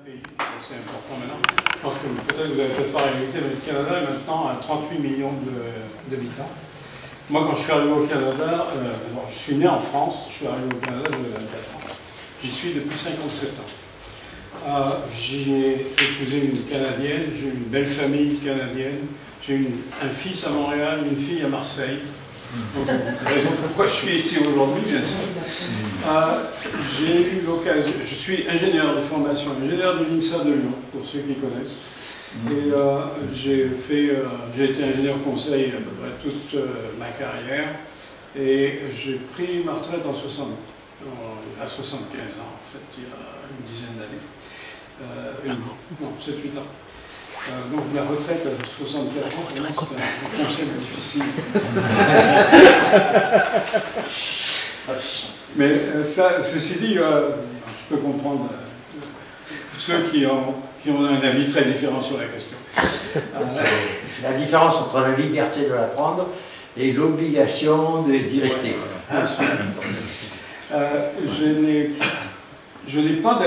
pays, c'est important maintenant. Je pense que peut-être vous avez peut-être pas réalisé, mais le Canada est maintenant à 38 millions d'habitants. Moi, quand je suis arrivé au Canada, je suis né en France, je suis arrivé au Canada de 24 ans. J'y suis depuis 57 ans. J'ai épousé une Canadienne, j'ai une belle famille canadienne, j'ai un fils à Montréal, une fille à Marseille. Donc, la raison pourquoi je suis ici aujourd'hui, bien sûr. J'ai eu l'occasion, je suis ingénieur de formation, ingénieur de l'INSA de Lyon, pour ceux qui connaissent. Et j'ai été ingénieur conseil à peu près toute ma carrière. Et j'ai pris ma retraite à 75 ans, en fait, il y a une dizaine d'années. Non, 7-8 ans. Donc la retraite à 64 ans, c'est un concept difficile. Mais ceci dit, je peux comprendre ceux qui ont un avis très différent sur la question. C'est la différence entre la liberté de l'apprendre et l'obligation d'y rester. Je n'ai pas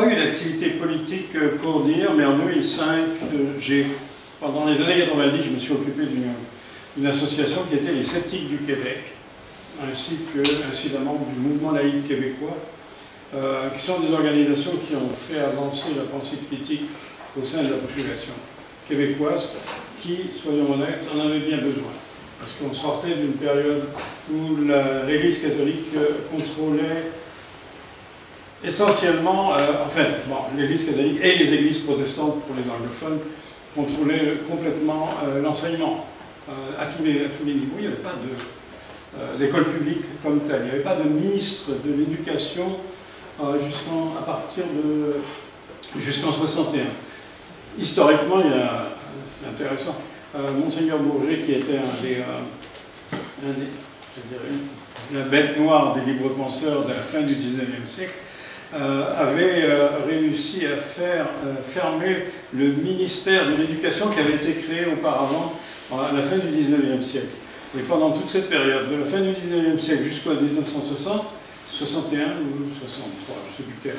eu d'activité politique pour dire, mais en 2005, pendant les années 90, je me suis occupé d'une association qui était les Sceptiques du Québec, ainsi que incidemment du mouvement laïque québécois, qui sont des organisations qui ont fait avancer la pensée critique au sein de la population québécoise, qui, soyons honnêtes, en avait bien besoin. Parce qu'on sortait d'une période où l'Église catholique contrôlait essentiellement, l'Église catholique et les églises protestantes pour les anglophones contrôlaient complètement l'enseignement à tous les niveaux. Il n'y avait pas d'école publique comme telle. Il n'y avait pas de ministre de l'éducation jusqu'en 61. Historiquement, c'est intéressant. Monseigneur Bourget, qui était la bête noire des libres penseurs de la fin du XIXe siècle, avait réussi à faire fermer le ministère de l'Éducation qui avait été créé auparavant à la fin du XIXe siècle. Et pendant toute cette période, de la fin du XIXe siècle jusqu'à 1960, 61 ou 63, je ne sais plus quel,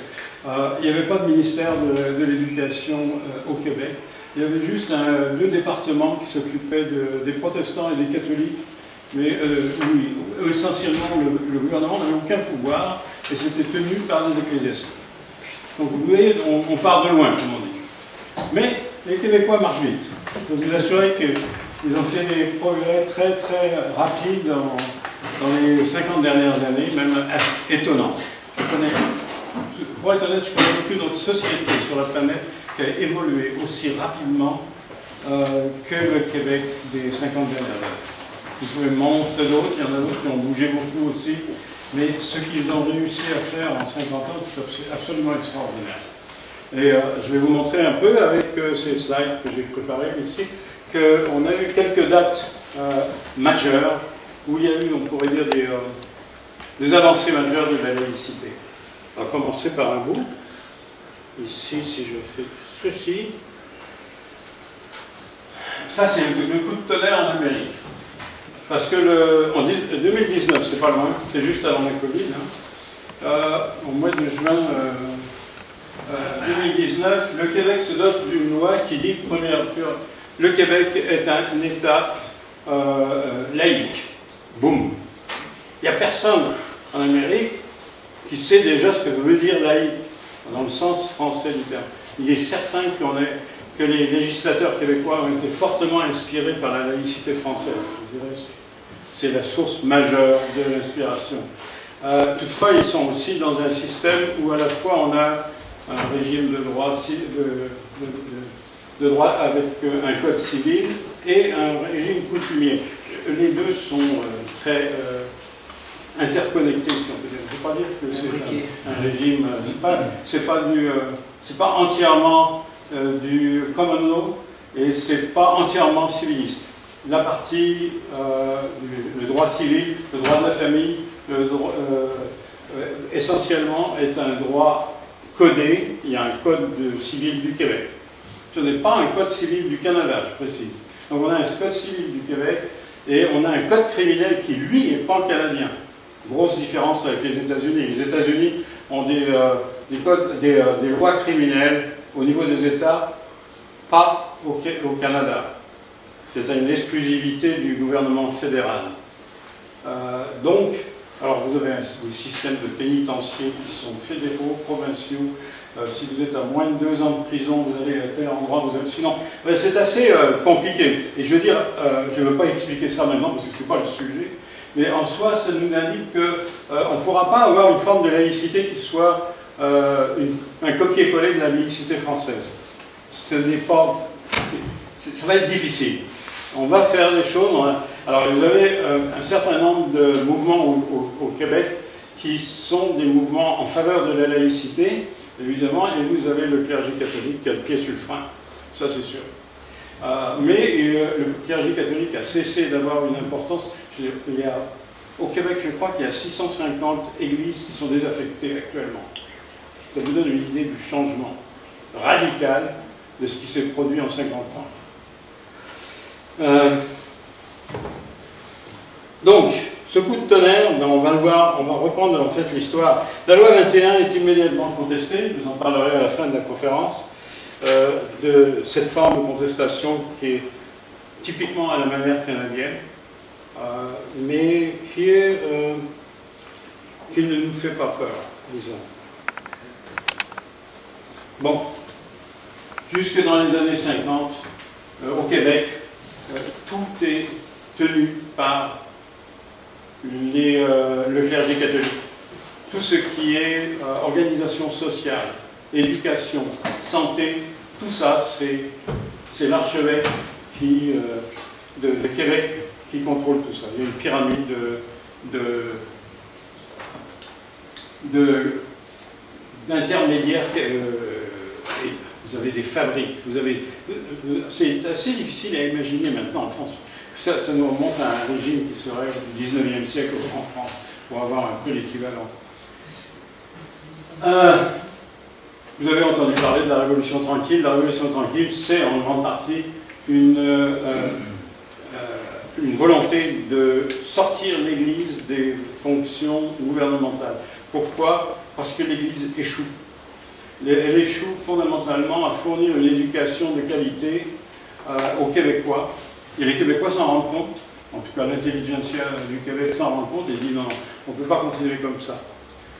il n'y avait pas de ministère de l'Éducation au Québec. Il y avait juste deux départements qui s'occupaient des protestants et des catholiques, mais essentiellement le gouvernement n'avait aucun pouvoir et c'était tenu par les ecclésiastiques. Donc vous voyez, on part de loin, comme on dit. Mais les Québécois marchent vite. Je peux vous assurer qu'ils ont fait des progrès très très rapides dans les 50 dernières années, même étonnants. Pour être honnête, je connais aucune autre société sur la planète qui a évolué aussi rapidement que le Québec des 50 dernières années. Vous pouvez montrer d'autres, il y en a d'autres qui ont bougé beaucoup aussi, mais ce qu'ils ont réussi à faire en 50 ans, c'est absolument extraordinaire. Et je vais vous montrer un peu avec ces slides que j'ai préparés ici, qu'on a eu quelques dates majeures, où il y a eu, on pourrait dire, des avancées majeures de la laïcité. On va commencer par un bout. Ici, si je fais ceci, ça c'est le coup de tonnerre en Amérique. Parce que en 2019, c'est pas loin, c'est juste avant la Covid, au mois de juin 2019, le Québec se dote d'une loi qui dit, première fois, le Québec est un État laïque. Boum. Il n'y a personne en Amérique qui sait déjà ce que veut dire laïque, dans le sens français du terme. Il est certain que les législateurs québécois ont été fortement inspirés par la laïcité française. Je dirais c'est la source majeure de l'inspiration. Toutefois, ils sont aussi dans un système où à la fois on a un régime de droit avec un code civil et un régime coutumier. Les deux sont très interconnectés, si on peut dire. Je ne veux pas dire que c'est un régime, c'est pas entièrement du common law et c'est pas entièrement civiliste. La partie, le droit civil, le droit de la famille, essentiellement est un droit codé. Il y a un code civil du Québec. Ce n'est pas un code civil du Canada, je précise. Donc on a un code civil du Québec et on a un code criminel qui, lui, est pan-canadien. Grosse différence avec les États-Unis. Les États-Unis ont des des lois criminelles au niveau des États, pas au Canada. C'est une exclusivité du gouvernement fédéral. Donc, alors vous avez des systèmes de pénitenciers qui sont fédéraux, provinciaux. Si vous êtes à moins de 2 ans de prison, vous allez à tel endroit, vous avez... Sinon, c'est assez compliqué. Et je veux dire, je ne veux pas expliquer ça maintenant parce que ce n'est pas le sujet, mais en soi, ça nous indique qu'on ne pourra pas avoir une forme de laïcité qui soit un copier-coller de la laïcité française. Ce n'est pas... ça va être difficile. On va faire des choses. Alors, vous avez un certain nombre de mouvements au Québec qui sont des mouvements en faveur de la laïcité, évidemment, et vous avez le clergé catholique qui a le pied sur le frein, ça c'est sûr. Mais le clergé catholique a cessé d'avoir une importance. Au Québec, je crois qu'il y a 650 églises qui sont désaffectées actuellement. Ça vous donne une idée du changement radical de ce qui s'est produit en 50 ans. Donc, ce coup de tonnerre, on va le voir, on va reprendre en fait l'histoire. La loi 21 est immédiatement contestée, je vous en parlerai à la fin de la conférence, de cette forme de contestation qui est typiquement à la manière canadienne, mais qui ne nous fait pas peur, disons. Bon, jusque dans les années 50, au Québec, tout est tenu par le clergé catholique. Tout ce qui est organisation sociale, éducation, santé, tout ça, c'est l'archevêque de Québec qui contrôle tout ça. Il y a une pyramide d'intermédiaires. Vous avez des fabriques, c'est assez difficile à imaginer maintenant en France. Ça nous remonte à un régime qui serait du 19e siècle en France, pour avoir un peu l'équivalent. Vous avez entendu parler de la Révolution tranquille. La Révolution tranquille, c'est en grande partie une volonté de sortir l'Église des fonctions gouvernementales. Pourquoi? Parce que l'Église échoue. Elle échoue fondamentalement à fournir une éducation de qualité aux Québécois. Et les Québécois s'en rendent compte, en tout cas l'intelligentsia du Québec s'en rend compte et dit non, on ne peut pas continuer comme ça.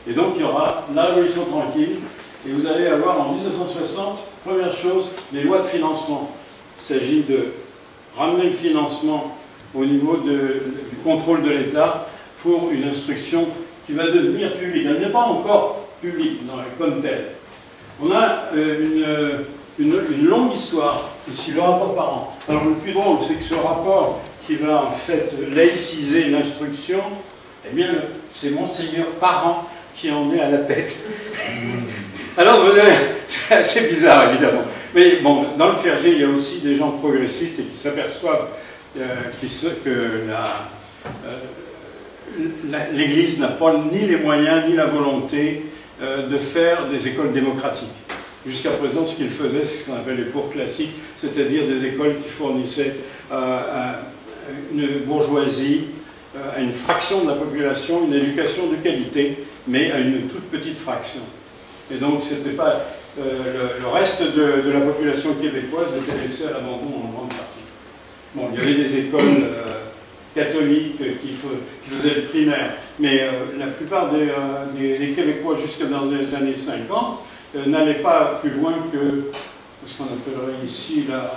Et donc il y aura la Révolution tranquille, et vous allez avoir en 1960, première chose, les lois de financement. Il s'agit de ramener le financement au niveau du contrôle de l'État pour une instruction qui va devenir publique. Elle n'est pas encore publique comme telle. On a une longue histoire, ici le rapport Parent. Alors le plus drôle, c'est que ce rapport qui va en fait laïciser l'instruction, eh bien c'est Monseigneur Parent qui en est à la tête. Alors c'est assez bizarre évidemment. Mais bon, dans le clergé, il y a aussi des gens progressistes et qui s'aperçoivent que l'Église n'a pas ni les moyens ni la volonté de faire des écoles démocratiques. Jusqu'à présent, ce qu'ils faisaient, c'est ce qu'on appelle les cours classiques, c'est-à-dire des écoles qui fournissaient à une bourgeoisie, à une fraction de la population, une éducation de qualité, mais à une toute petite fraction. Et donc, c'était pas le reste de la population québécoise était laissé à l'abandon en grande partie. Bon, il y avait des écoles catholiques qui faisaient le primaire, mais la plupart des Québécois, jusque dans les années 50, n'allaient pas plus loin que ce qu'on appellerait ici la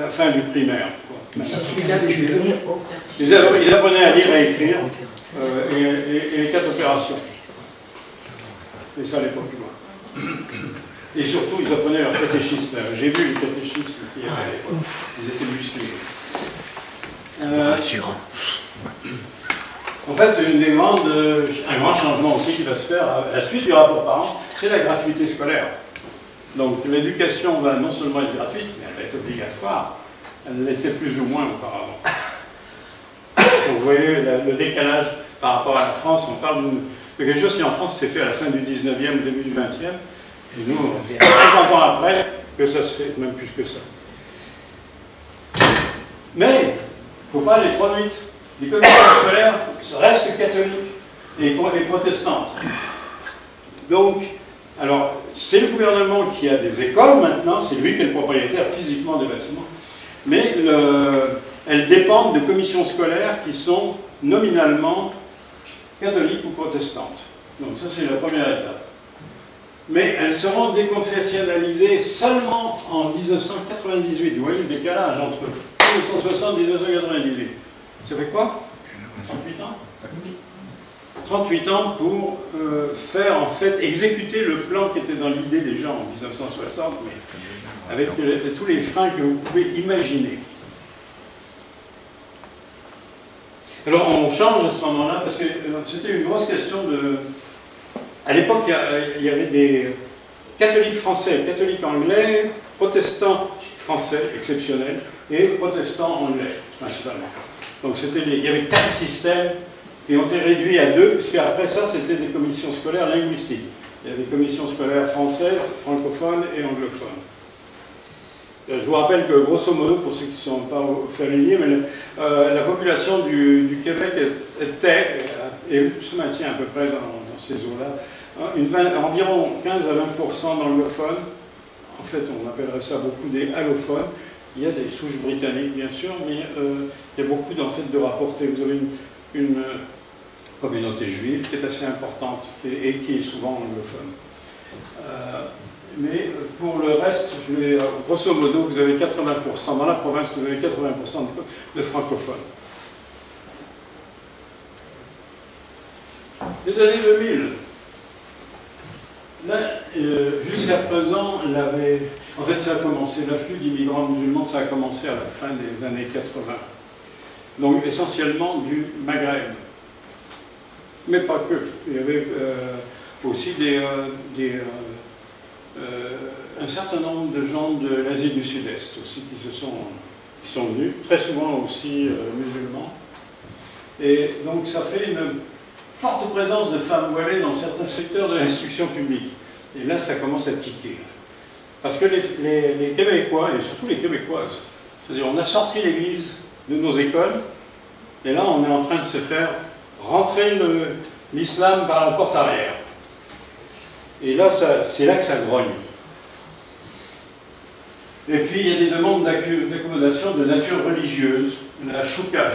fin du primaire. Ils apprenaient à lire et à écrire et les 4 opérations. Et ça allait pas plus loin. Et surtout, ils apprenaient leur catéchisme. J'ai vu les catéchismes qu'il y avait à l'époque. Ils étaient musclés. Rassurant. En fait, un grand changement aussi qui va se faire à la suite du rapport Parent, c'est la gratuité scolaire. Donc l'éducation va non seulement être gratuite, mais elle va être obligatoire. Elle l'était plus ou moins auparavant. Donc vous voyez le décalage par rapport à la France. On parle de quelque chose qui en France s'est fait à la fin du 19e, début du 20e. Et nous, 50 ans après, que ça se fait, même plus que ça. Mais, il ne faut pas aller trop vite. Les commissions scolaires restent catholiques et protestantes. Donc, alors, c'est le gouvernement qui a des écoles maintenant, c'est lui qui est le propriétaire physiquement des bâtiments, mais elles dépendent de commissions scolaires qui sont nominalement catholiques ou protestantes. Donc ça, c'est la première étape. Mais elles seront déconfessionnalisées seulement en 1998. Vous voyez le décalage entre 1960 et 1998. Ça fait quoi? 38 ans 38 ans pour faire, en fait, exécuter le plan qui était dans l'idée des gens en 1960, mais avec tous les freins que vous pouvez imaginer. Alors, on change à ce moment-là, parce que c'était une grosse question de... À l'époque, il y avait des catholiques français, catholiques anglais, protestants français exceptionnels, et protestants anglais, principalement. Donc, il y avait 4 systèmes qui ont été réduits à 2, puisque après ça, c'était des commissions scolaires linguistiques. Il y avait des commissions scolaires françaises, francophones et anglophones. Je vous rappelle que, grosso modo, pour ceux qui ne sont pas familiers, mais la population du Québec était, et se maintient à peu près dans ces eaux-là, environ 15 à 20% d'anglophones. En fait, on appellerait ça beaucoup des allophones. Il y a des souches britanniques, bien sûr, mais il y a beaucoup en fait, de rapportés. Vous avez une communauté juive qui est assez importante et qui est souvent anglophone. Mais pour le reste, grosso modo, vous avez 80%. Dans la province, vous avez 80% de francophones. Les années 2000. Là, jusqu'à présent, en fait, ça a commencé, l'afflux d'immigrants musulmans, ça a commencé à la fin des années 80. Donc, essentiellement du Maghreb. Mais pas que. Il y avait aussi un certain nombre de gens de l'Asie du Sud-Est aussi qui sont venus, très souvent aussi musulmans. Et donc, ça fait une forte présence de femmes voilées dans certains secteurs de l'instruction publique. Et là, ça commence à tiquer. Parce que les Québécois, et surtout les Québécoises, c'est-à-dire on a sorti l'Église de nos écoles, et là, on est en train de se faire rentrer l'islam par la porte arrière. Et là, c'est là que ça grogne. Et puis, il y a des demandes d'accommodation de nature religieuse. La chouka,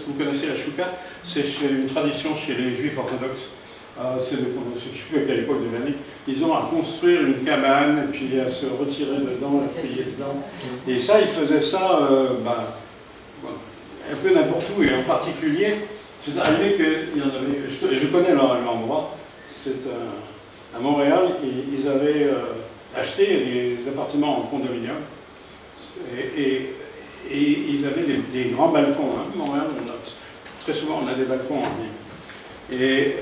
vous connaissez la chouka, c'est une tradition chez les juifs orthodoxes. Je ne sais plus à quelle époque de l'année. Ils ont à construire une cabane, et puis à se retirer dedans, à prier dedans. Et ça, ils faisaient ça un peu n'importe où, et en particulier, c'est arrivé qu'il y en avait, je connais l'endroit, c'est à Montréal, ils avaient acheté des appartements en condominium, et ils avaient des grands balcons. Hein. Montréal, très souvent, on a des balcons en ville. Et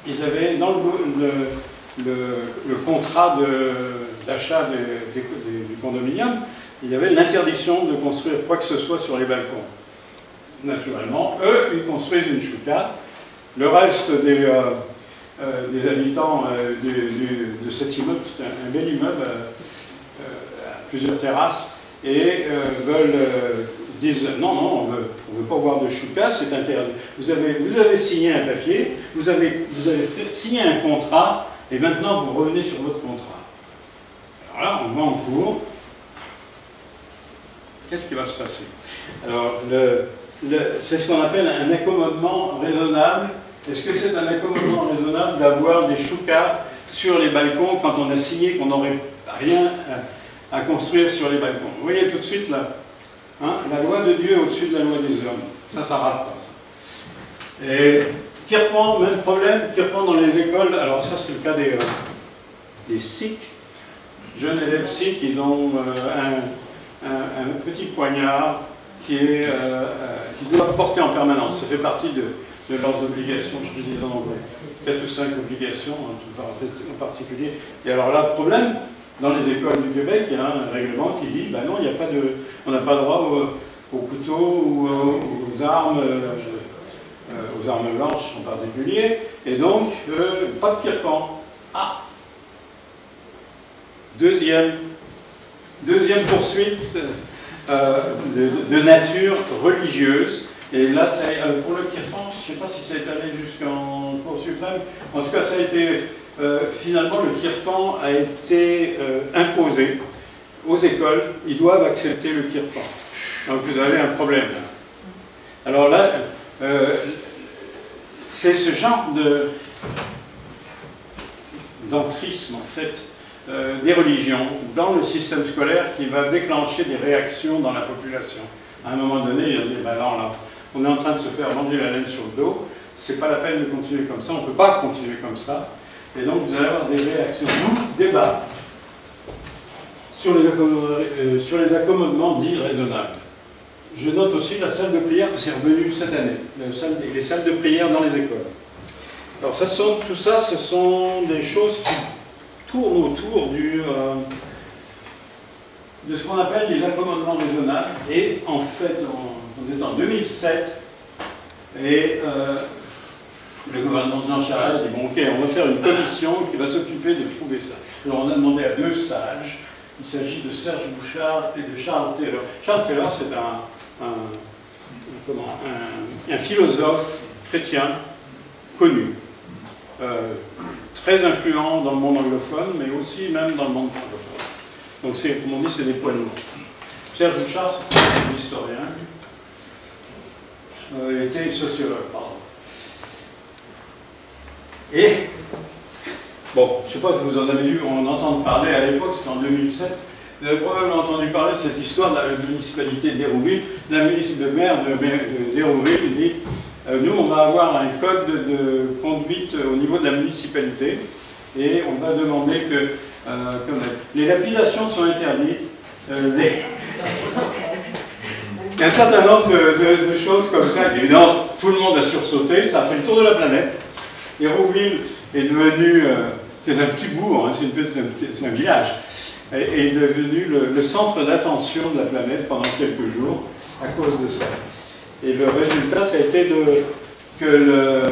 ils avaient, dans le contrat d'achat du condominium, il y avait l'interdiction de construire quoi que ce soit sur les balcons. Naturellement, eux, ils construisent une chouka. Le reste des habitants de cet immeuble, c'est un bel immeuble à plusieurs terrasses, et disent non, on veut pas voir de chouka, c'est interdit. Vous avez signé un papier, vous avez signé un contrat, et maintenant vous revenez sur votre contrat. Alors là, on va en cours. Qu'est-ce qui va se passer? Alors, c'est ce qu'on appelle un accommodement raisonnable. Est-ce que c'est un accommodement raisonnable d'avoir des choukas sur les balcons quand on a signé qu'on n'aurait rien à construire sur les balcons? Vous voyez tout de suite là, hein, la loi de Dieu au-dessus de la loi des hommes. Ça rate pas ça. Et qui reprend, même problème, qui reprend dans les écoles. Alors ça c'est le cas des Sikhs, jeunes élèves Sikhs, ils ont un petit poignard qu'ils doivent porter en permanence. Ça fait partie de leurs obligations, je te dis en anglais. 4 ou 5 obligations en particulier. Et alors là, le problème, dans les écoles du Québec, il y a un règlement qui dit, ben non, on n'a pas droit aux couteaux ou aux armes blanches en particulier, et donc, pas de kirpan. Ah! Deuxième poursuite de nature religieuse. Et là, pour le kirpan, je ne sais pas si ça est allé jusqu'en Cour suprême. En tout cas, ça a été finalement le kirpan a été imposé aux écoles. Ils doivent accepter le kirpan. Donc vous avez un problème là. Alors là, c'est ce genre d'entrisme en fait des religions dans le système scolaire qui va déclencher des réactions dans la population. À un moment donné, il dit ben non, là, on est en train de se faire manger la laine sur le dos, c'est pas la peine de continuer comme ça, on ne peut pas continuer comme ça, et donc vous allez avoir des réactions, débat sur les accommodements dits raisonnables. Je note aussi la salle de prière qui s'est revenue cette année, les salles de prière dans les écoles. Alors tout ça, ce sont des choses qui tournent autour de ce qu'on appelle des accommodements raisonnables. Et en fait, on est en 2007, et le gouvernement de Jean Charest dit bon, ok, on va faire une commission qui va s'occuper de trouver ça. Alors on a demandé à 2 sages. Il s'agit de Serge Bouchard et de Charles Taylor. Charles Taylor, c'est un philosophe chrétien connu, très influent dans le monde anglophone, mais aussi même dans le monde francophone. Donc, comme on dit, c'est des poids lourds. Serge Bouchard, c'est un historien, il était sociologue, pardon. Et, bon, je ne sais pas si vous en avez vu, on entend parler à l'époque, c'était en 2007, vous avez probablement entendu parler de cette histoire de la municipalité d'Hérouville. Le maire d'Hérouville dit nous, on va avoir un code de conduite au niveau de la municipalité et on va demander que les lapidations sont interdites. Il y a un certain nombre de choses comme ça. Évidemment, tout le monde a sursauté, ça a fait le tour de la planète. Hérouville est devenu, c'est un petit bourg, hein, c'est un village, est devenu le centre d'attention de la planète pendant quelques jours à cause de ça. Et le résultat, ça a été que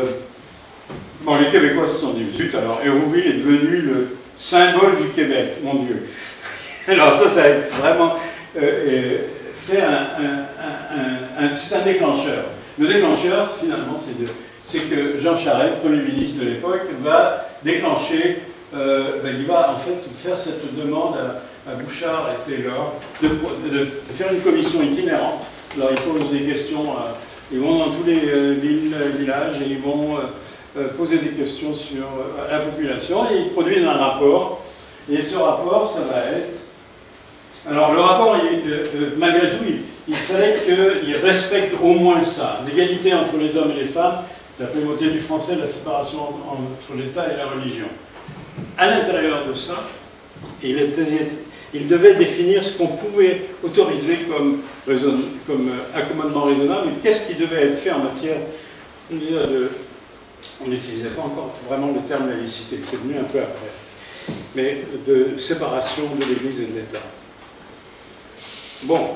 les Québécois se sont dit, zut, alors Hérouville est devenu le symbole du Québec, mon Dieu. Alors ça a vraiment fait c'est un déclencheur. Le déclencheur, finalement, c'est que Jean Charest, Premier ministre de l'époque, va déclencher, il va en fait faire cette demande à Bouchard et Taylor de faire une commission itinérante. Alors ils posent des questions, ils vont dans tous les villages et ils vont poser des questions sur la population et ils produisent un rapport. Et ce rapport, ça va être... Alors le rapport, malgré tout, il fallait qu'il respecte au moins ça, l'égalité entre les hommes et les femmes, la primauté du français, la séparation entre l'État et la religion. À l'intérieur de ça, il devait définir ce qu'on pouvait autoriser comme accommodement raisonnable et qu'est-ce qui devait être fait en matière on n'utilisait pas encore vraiment le terme laïcité, c'est venu un peu après, mais de séparation de l'Église et de l'État. Bon,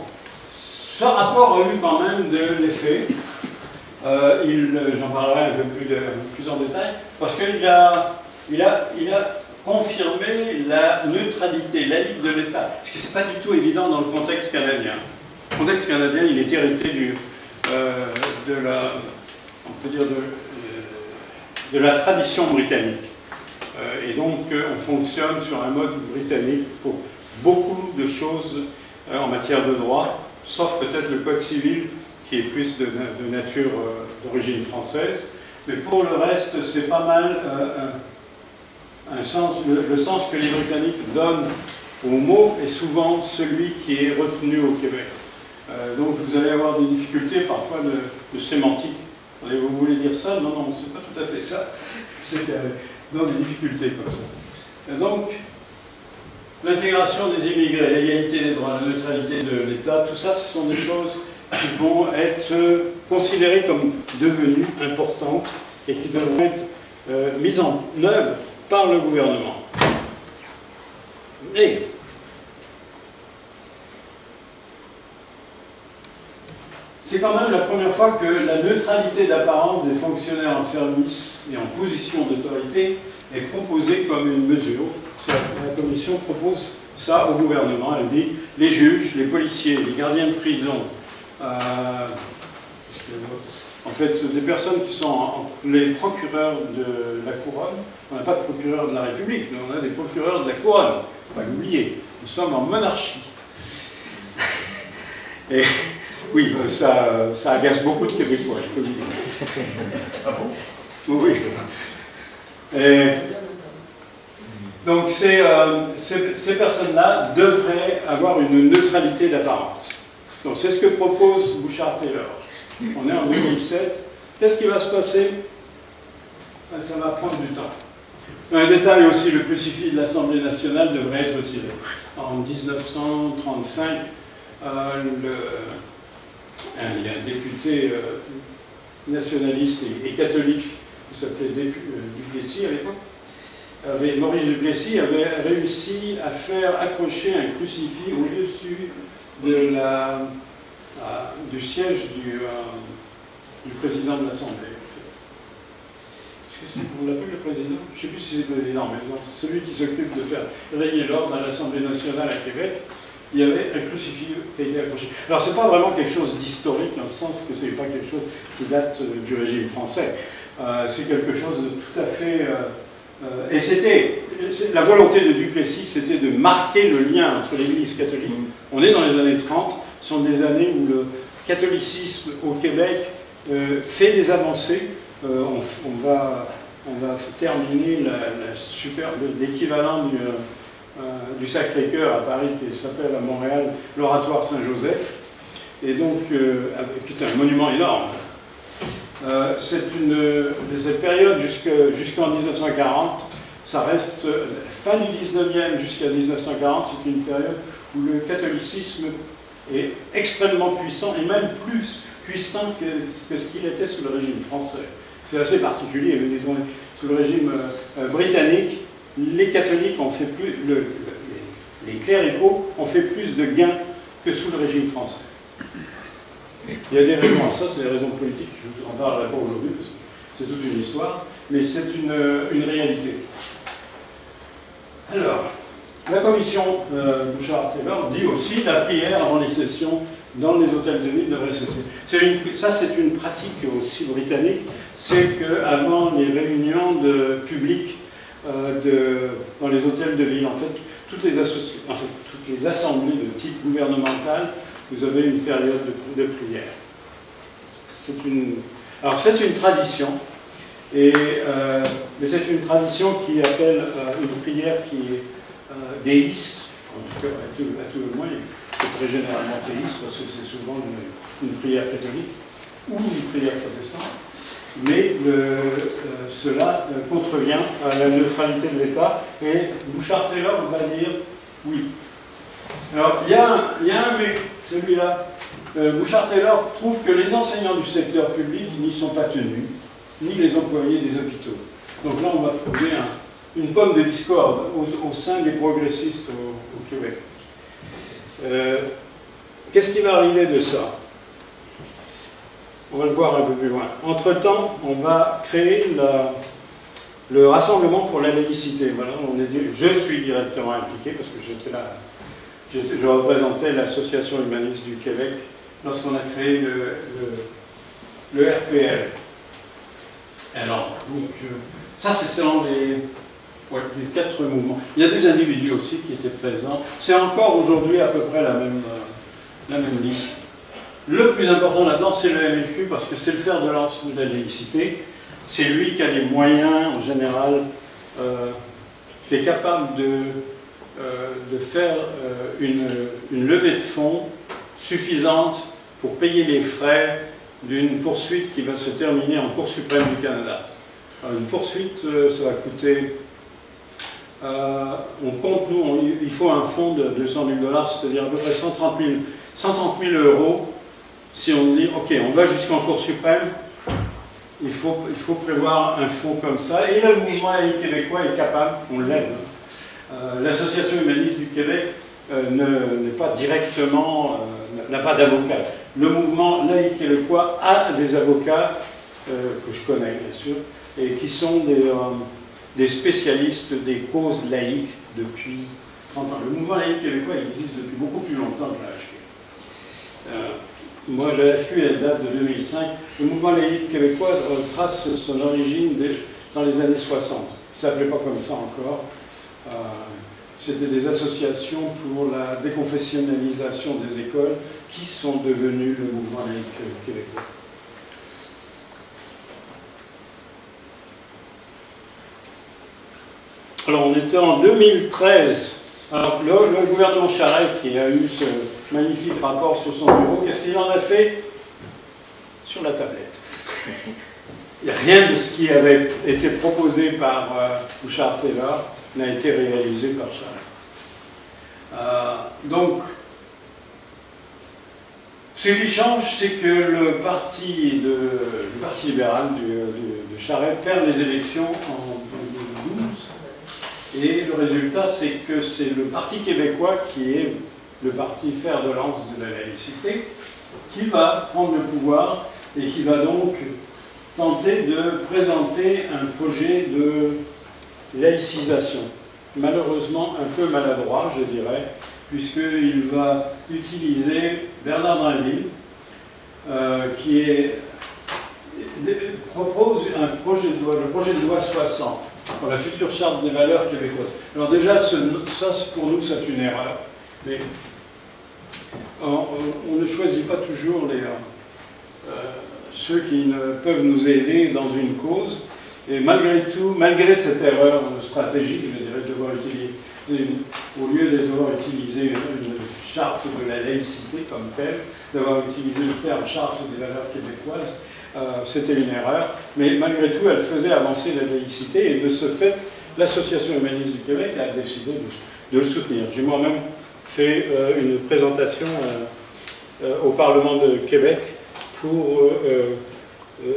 ce rapport a eu quand même de l'effet. J'en parlerai un peu plus en détail, parce qu'il a confirmé la neutralité laïque de l'État, ce qui n'est pas du tout évident dans le contexte canadien. Le contexte canadien, il est hérité de la tradition britannique. Et donc, on fonctionne sur un mode britannique pour beaucoup de choses en matière de droit, sauf peut-être le code civil, qui est plus de nature d'origine française. Mais pour le reste, c'est pas mal le sens que les Britanniques donnent au mot est souvent celui qui est retenu au Québec. Donc vous allez avoir des difficultés parfois de sémantique. Vous voulez dire ça? Non, non, c'est pas tout à fait ça. C'est dans des difficultés comme ça. Et donc, l'intégration des immigrés, l'égalité des droits, la neutralité de l'État, tout ça, ce sont des choses qui vont être considérées comme devenues importantes et qui devront être mises en œuvre par le gouvernement. Et c'est quand même la première fois que la neutralité d'apparence des fonctionnaires en service et en position d'autorité est proposée comme une mesure. La Commission propose ça au gouvernement. Elle dit les juges, les policiers, les gardiens de prison, en en fait, des personnes qui sont les procureurs de la couronne. On n'a pas de procureur de la République, mais on a des procureurs de la couronne. Il ne faut pas l'oublier. Nous sommes en monarchie. Et oui, ça agace beaucoup de Québécois, je peux vous dire. Ah bon? Oui. Et donc ces personnes-là devraient avoir une neutralité d'apparence. Donc c'est ce que propose Bouchard-Taylor. On est en 2007. Qu'est-ce qui va se passer? Ça va prendre du temps. Un détail aussi, le crucifix de l'Assemblée nationale devrait être retiré. En 1935, il y a un député nationaliste et catholique qui s'appelait Duplessis à l'époque. Maurice Duplessis avait réussi à faire accrocher un crucifix au-dessus de du siège du président de l'Assemblée. On l'appelle le président? Je ne sais plus si c'est le président, mais c'est celui qui s'occupe de faire régner l'ordre à l'Assemblée nationale à Québec. Il y avait un crucifix qui a été accroché. Alors, ce n'est pas vraiment quelque chose d'historique, dans le sens que ce n'est pas quelque chose qui date du régime français. C'est quelque chose de tout à fait... et c'était... La volonté de Duplessis, c'était de marquer le lien entre l'Église catholique. On est dans les années 30, ce sont des années où le catholicisme au Québec fait des avancées. On va terminer l'équivalent du Sacré-Cœur à Paris, qui s'appelle à Montréal l'Oratoire Saint-Joseph, et donc qui est un monument énorme. Cette période jusqu'en 1940, ça reste fin du 19e jusqu'à 1940, c'est une période où le catholicisme est extrêmement puissant, et même plus puissant que ce qu'il était sous le régime français. C'est assez particulier, mais disons, sous le régime britannique, les catholiques ont fait plus, les cléricaux ont fait plus de gains que sous le régime français. Il y a des raisons à ça, c'est des raisons politiques, je n'en parlerai pas aujourd'hui, parce que c'est toute une histoire, mais c'est une réalité. Alors, la commission Bouchard-Taylor dit aussi la prière avant les sessions dans les hôtels de ville devrait cesser. Ça, c'est une pratique aussi britannique, c'est qu'avant les réunions publiques dans les hôtels de ville, en fait, toutes les assemblées de type gouvernemental, vous avez une période de prière. Alors, c'est une tradition, mais c'est une tradition qui appelle une prière qui est déiste, en tout cas, à tout le moins, c'est très généralement théiste, parce que c'est souvent une prière catholique ou une prière protestante, mais cela contrevient à la neutralité de l'État, et Bouchard-Taylor va dire oui. Alors, il y a un mais, celui-là. Bouchard-Taylor trouve que les enseignants du secteur public n'y sont pas tenus, ni les employés des hôpitaux. Donc là, on va trouver une pomme de discorde au sein des progressistes au Québec. Qu'est-ce qui va arriver de ça? On va le voir un peu plus loin. Entre-temps, on va créer le Rassemblement pour la laïcité. Voilà, je suis directement impliqué parce que j'étais là, je représentais l'Association humaniste du Québec lorsqu'on a créé le RPL. Alors, donc, ça c'est selon les 4 mouvements. Il y a des individus aussi qui étaient présents. C'est encore aujourd'hui à peu près la même liste. Le plus important là-dedans, c'est le MLQ, parce que c'est le fer de lance de la laïcité. C'est lui qui a les moyens, en général, qui est capable de faire une levée de fonds suffisante pour payer les frais d'une poursuite qui va se terminer en Cour suprême du Canada. Alors, une poursuite, ça va coûter... on compte, nous, il faut un fonds de 200 000 $, c'est-à-dire à peu près 130 000 euros. Si on dit, ok, on va jusqu'en Cour suprême, il faut prévoir un fonds comme ça. Et le mouvement laïque québécois est capable, on l'aide. L'Association humaniste du Québec n'est pas directement, n'a pas d'avocat. Le mouvement laïque québécois a des avocats, que je connais bien sûr, et qui sont des spécialistes des causes laïques depuis 30 ans. Le mouvement laïque québécois existe depuis beaucoup plus longtemps que l'AHQ. Moi, le FQ, elle date de 2005. Le mouvement laïque québécois trace son origine dans les années 60. Ça ne s'appelait pas comme ça encore. C'était des associations pour la déconfessionnalisation des écoles qui sont devenues le mouvement laïque québécois. Alors, on était en 2013. Alors, le gouvernement Charest, qui a eu ce magnifique rapport sur son bureau, qu'est-ce qu'il en a fait? Sur la tablette. Il n'y a rien de ce qui avait été proposé par Bouchard-Taylor n'a été réalisé par Charest. Donc, ce qui change, c'est que le parti libéral de Charest perd les élections en 2012. Et le résultat, c'est que c'est le Parti québécois, qui est le parti fer de lance de la laïcité, qui va prendre le pouvoir et qui va donc tenter de présenter un projet de laïcisation. Malheureusement un peu maladroit, je dirais, puisqu'il va utiliser Bernard Drinville, qui propose un projet de loi, le projet de loi 60, pour la future charte des valeurs québécoises. Alors déjà, ça pour nous, c'est une erreur. Mais on ne choisit pas toujours ceux qui ne peuvent nous aider dans une cause. Et malgré tout, malgré cette erreur stratégique, je dirais, au lieu de devoir utiliser une charte de la laïcité comme telle, d'avoir utilisé le terme charte des valeurs québécoises, c'était une erreur. Mais malgré tout, elle faisait avancer la laïcité et de ce fait, l'Association humaniste du Québec a décidé de le soutenir. J'ai moi-même fait une présentation au Parlement de Québec pour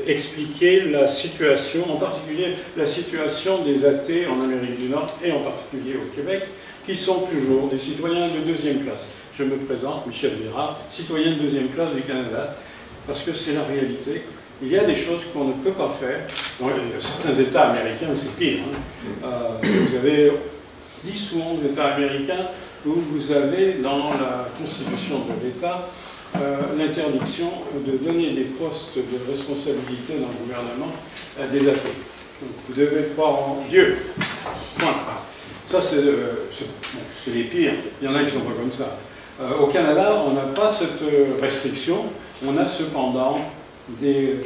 expliquer la situation, en particulier la situation des athées en Amérique du Nord et en particulier au Québec, qui sont toujours des citoyens de deuxième classe. Je me présente, Michel Vérard, citoyen de deuxième classe du Canada, parce que c'est la réalité. Il y a des choses qu'on ne peut pas faire. Bon, il y a certains États américains où c'est pire. Vous avez 10 ou 11 États américains où vous avez dans la constitution de l'État l'interdiction de donner des postes de responsabilité dans le gouvernement à des athées. Donc, vous devez croire en Dieu. Point. Ça, c'est les pires. Il y en a qui ne sont pas comme ça. Au Canada, on n'a pas cette restriction. On a cependant des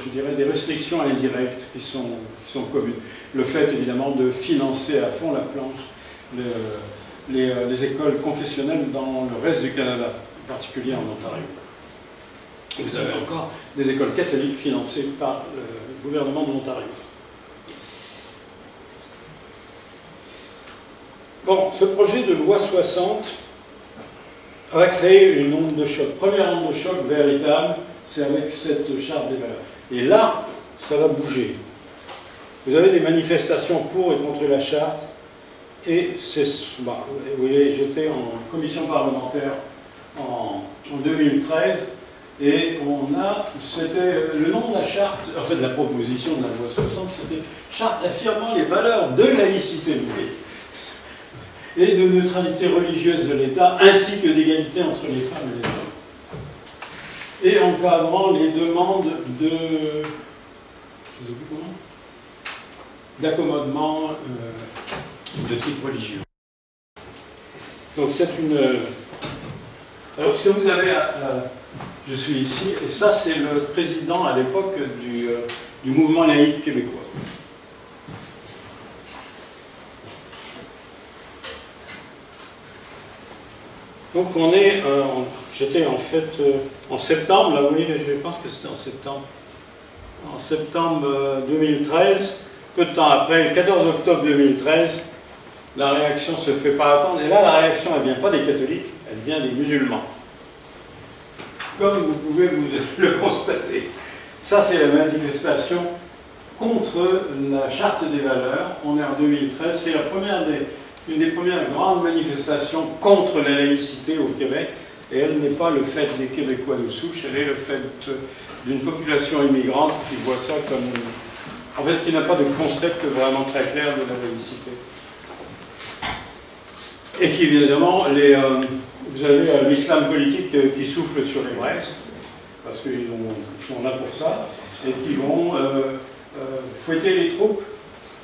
restrictions indirectes qui sont communes. Le fait, évidemment, de financer à fond la planche les écoles confessionnelles dans le reste du Canada, en particulier en Ontario. Vous avez encore des écoles catholiques financées par le gouvernement de l'Ontario. Bon, ce projet de loi 60 va créer une onde de choc. Première onde de choc véritable, c'est avec cette charte des valeurs. Et là, ça va bouger. Vous avez des manifestations pour et contre la charte. Et c'est, vous voyez, j'étais en commission parlementaire en 2013. Et c'était le nom de la charte, en fait de la proposition de la loi 60, c'était charte affirmant les valeurs de laïcité et de neutralité religieuse de l'État, ainsi que d'égalité entre les femmes et les hommes. Et encadrant les demandes d'accommodement de type religieux. Donc c'est une... Alors ce que vous avez je suis ici, et ça c'est le président à l'époque du mouvement laïque québécois. Donc on est, j'étais en fait en septembre, là oui, je pense que c'était en septembre 2013, peu de temps après, le 14 octobre 2013, la réaction ne se fait pas attendre, et là la réaction elle ne vient pas des catholiques, elle vient des musulmans. Comme vous pouvez le constater. Ça, c'est la manifestation contre la charte des valeurs. On est en 2013. C'est une des premières grandes manifestations contre la laïcité au Québec. Et elle n'est pas le fait des Québécois de souche, elle est le fait d'une population immigrante qui voit ça comme... En fait, qui n'a pas de concept vraiment très clair de la laïcité. Et qui, évidemment, vous avez l'islam politique qui souffle sur les braises. parce qu'ils sont là pour ça, et qui vont fouetter les troupes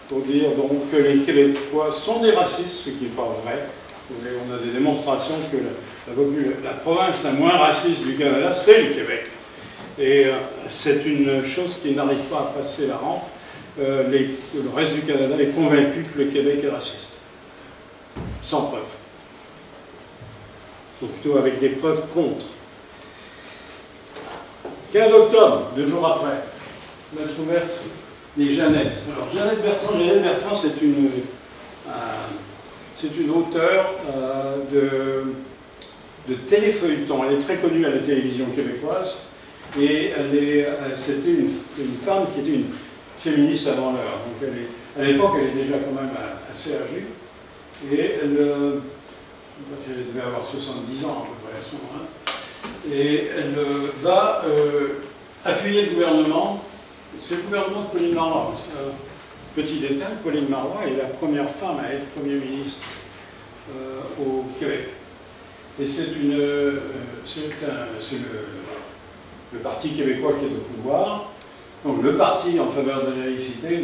pour dire donc que les Québécois sont des racistes, ce qui n'est pas vrai. On a des démonstrations que la province la moins raciste du Canada, c'est le Québec. Et c'est une chose qui n'arrive pas à passer la rampe. Le reste du Canada est convaincu que le Québec est raciste. Sans preuve. Ou plutôt avec des preuves contre. 15 octobre, 2 jours après, lettre ouverte des Jeannettes. Alors, Jeannette Bertrand, c'est une auteure de téléfeuilleton. Elle est très connue à la télévision québécoise et c'était une femme qui était une féministe avant l'heure. Donc à l'époque, elle est déjà quand même assez âgée. Et elle devait avoir 70 ans à peu près à ce moment-là. Et elle va appuyer le gouvernement. C'est le gouvernement de Pauline Marois. Petit détail, Pauline Marois est la première femme à être Premier ministre au Québec. Et c'est le Parti québécois qui est au pouvoir. Donc le parti en faveur de la laïcité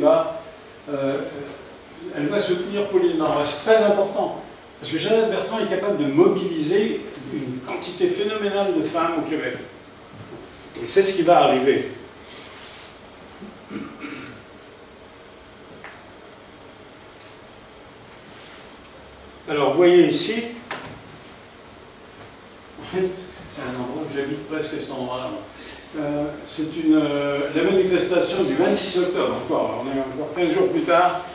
elle va soutenir Pauline Marois. C'est très important. Parce que Jeannette Bertrand est capable de mobiliser une quantité phénoménale de femmes au Québec. Et c'est ce qui va arriver. Alors, vous voyez ici, c'est un endroit où j'habite presque à cet endroit-là. C'est la manifestation du 26 octobre, on est encore 15 jours plus tard,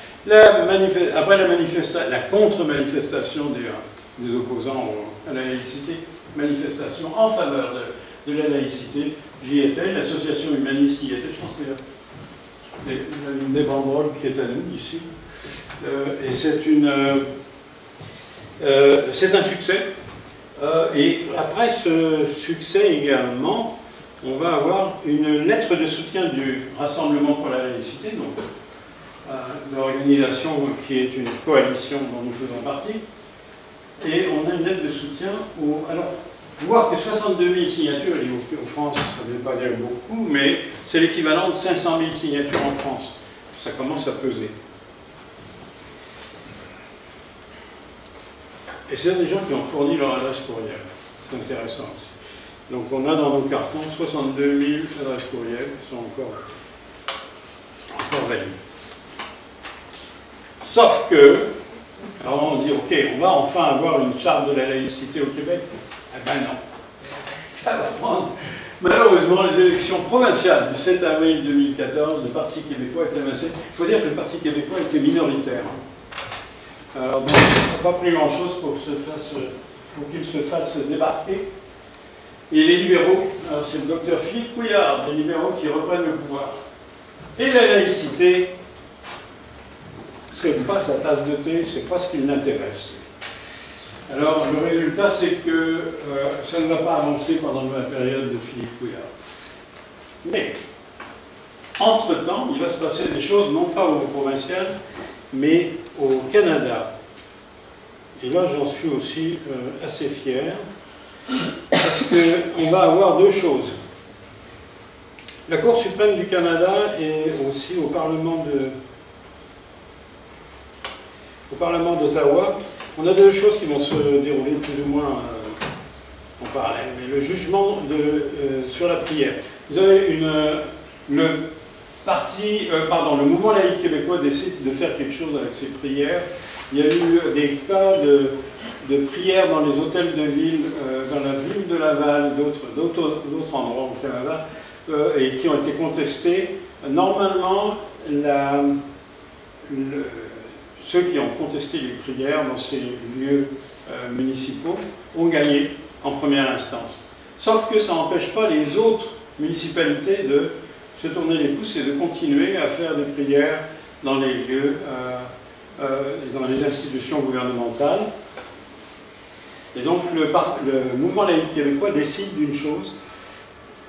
après la contre-manifestation des opposants à la laïcité, manifestation en faveur de la laïcité, j'y étais, l'association humaniste y était, je pense qu'il y a une des banderoles qui est à nous ici, et c'est un succès. Et après ce succès également, on va avoir une lettre de soutien du Rassemblement pour la laïcité, donc l'organisation qui est une coalition dont nous faisons partie. Et on a une lettre de soutien alors, voir que 62 000 signatures, en France, ça ne veut pas dire beaucoup, mais c'est l'équivalent de 500 000 signatures en France. Ça commence à peser. Et c'est des gens qui ont fourni leur adresse courriel. C'est intéressant aussi. Donc on a dans nos cartons 62 000 adresses courriel qui sont encore valides. Sauf que, alors on dit, ok, on va enfin avoir une charte de la laïcité au Québec. Eh ben non. Ça va prendre. Malheureusement, les élections provinciales du 7 avril 2014, le Parti québécois est évincé. Il faut dire que le Parti québécois était minoritaire. Alors, donc, on n'a pas pris grand-chose pour qu'il se fasse débarquer. Et les libéraux, c'est le docteur Philippe Couillard, des libéraux qui reprennent le pouvoir. Et la laïcité, c'est pas sa tasse de thé, c'est pas ce qui l'intéresse. Alors, le résultat, c'est que ça ne va pas avancer pendant la période de Philippe Couillard. Mais, entre-temps, il va se passer des choses, non pas au provincial, mais au Canada. Et là, j'en suis aussi assez fier, parce qu'on va avoir deux choses. La Cour suprême du Canada et aussi au Parlement d'Ottawa, on a deux choses qui vont se dérouler plus ou moins en parallèle. Mais le jugement sur la prière. Vous avez le mouvement laïque québécois décide de faire quelque chose avec ses prières. Il y a eu des cas de prières dans les hôtels de ville, dans la ville de Laval, d'autres endroits au Canada, et qui ont été contestés. Normalement, ceux qui ont contesté les prières dans ces lieux municipaux ont gagné en première instance. Sauf que ça n'empêche pas les autres municipalités de se tourner les pouces et de continuer à faire des prières dans les lieux, dans les institutions gouvernementales. Et donc le mouvement laïque québécois décide d'une chose,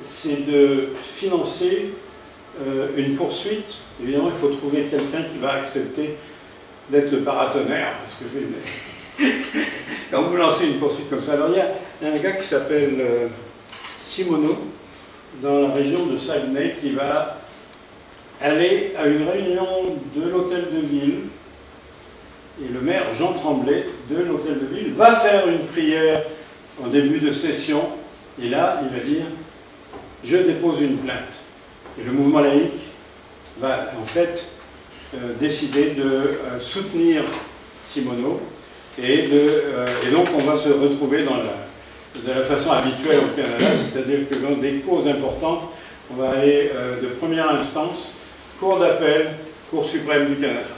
c'est de financer une poursuite. Évidemment, il faut trouver quelqu'un qui va accepter d'être le paratonnerre, parce que quand vous lancez une poursuite comme ça, alors il y a un gars qui s'appelle Simoneau, dans la région de Saguenay, qui va aller à une réunion de l'hôtel de ville. Et le maire Jean Tremblay de l'hôtel de ville va faire une prière en début de session. Et là, il va dire « Je dépose une plainte ». Et le mouvement laïque va en fait décider de soutenir Simoneau. Et donc on va se retrouver de la façon habituelle au Canada, c'est-à-dire que dans des causes importantes, on va aller de première instance, Cour d'appel, Cour suprême du Canada.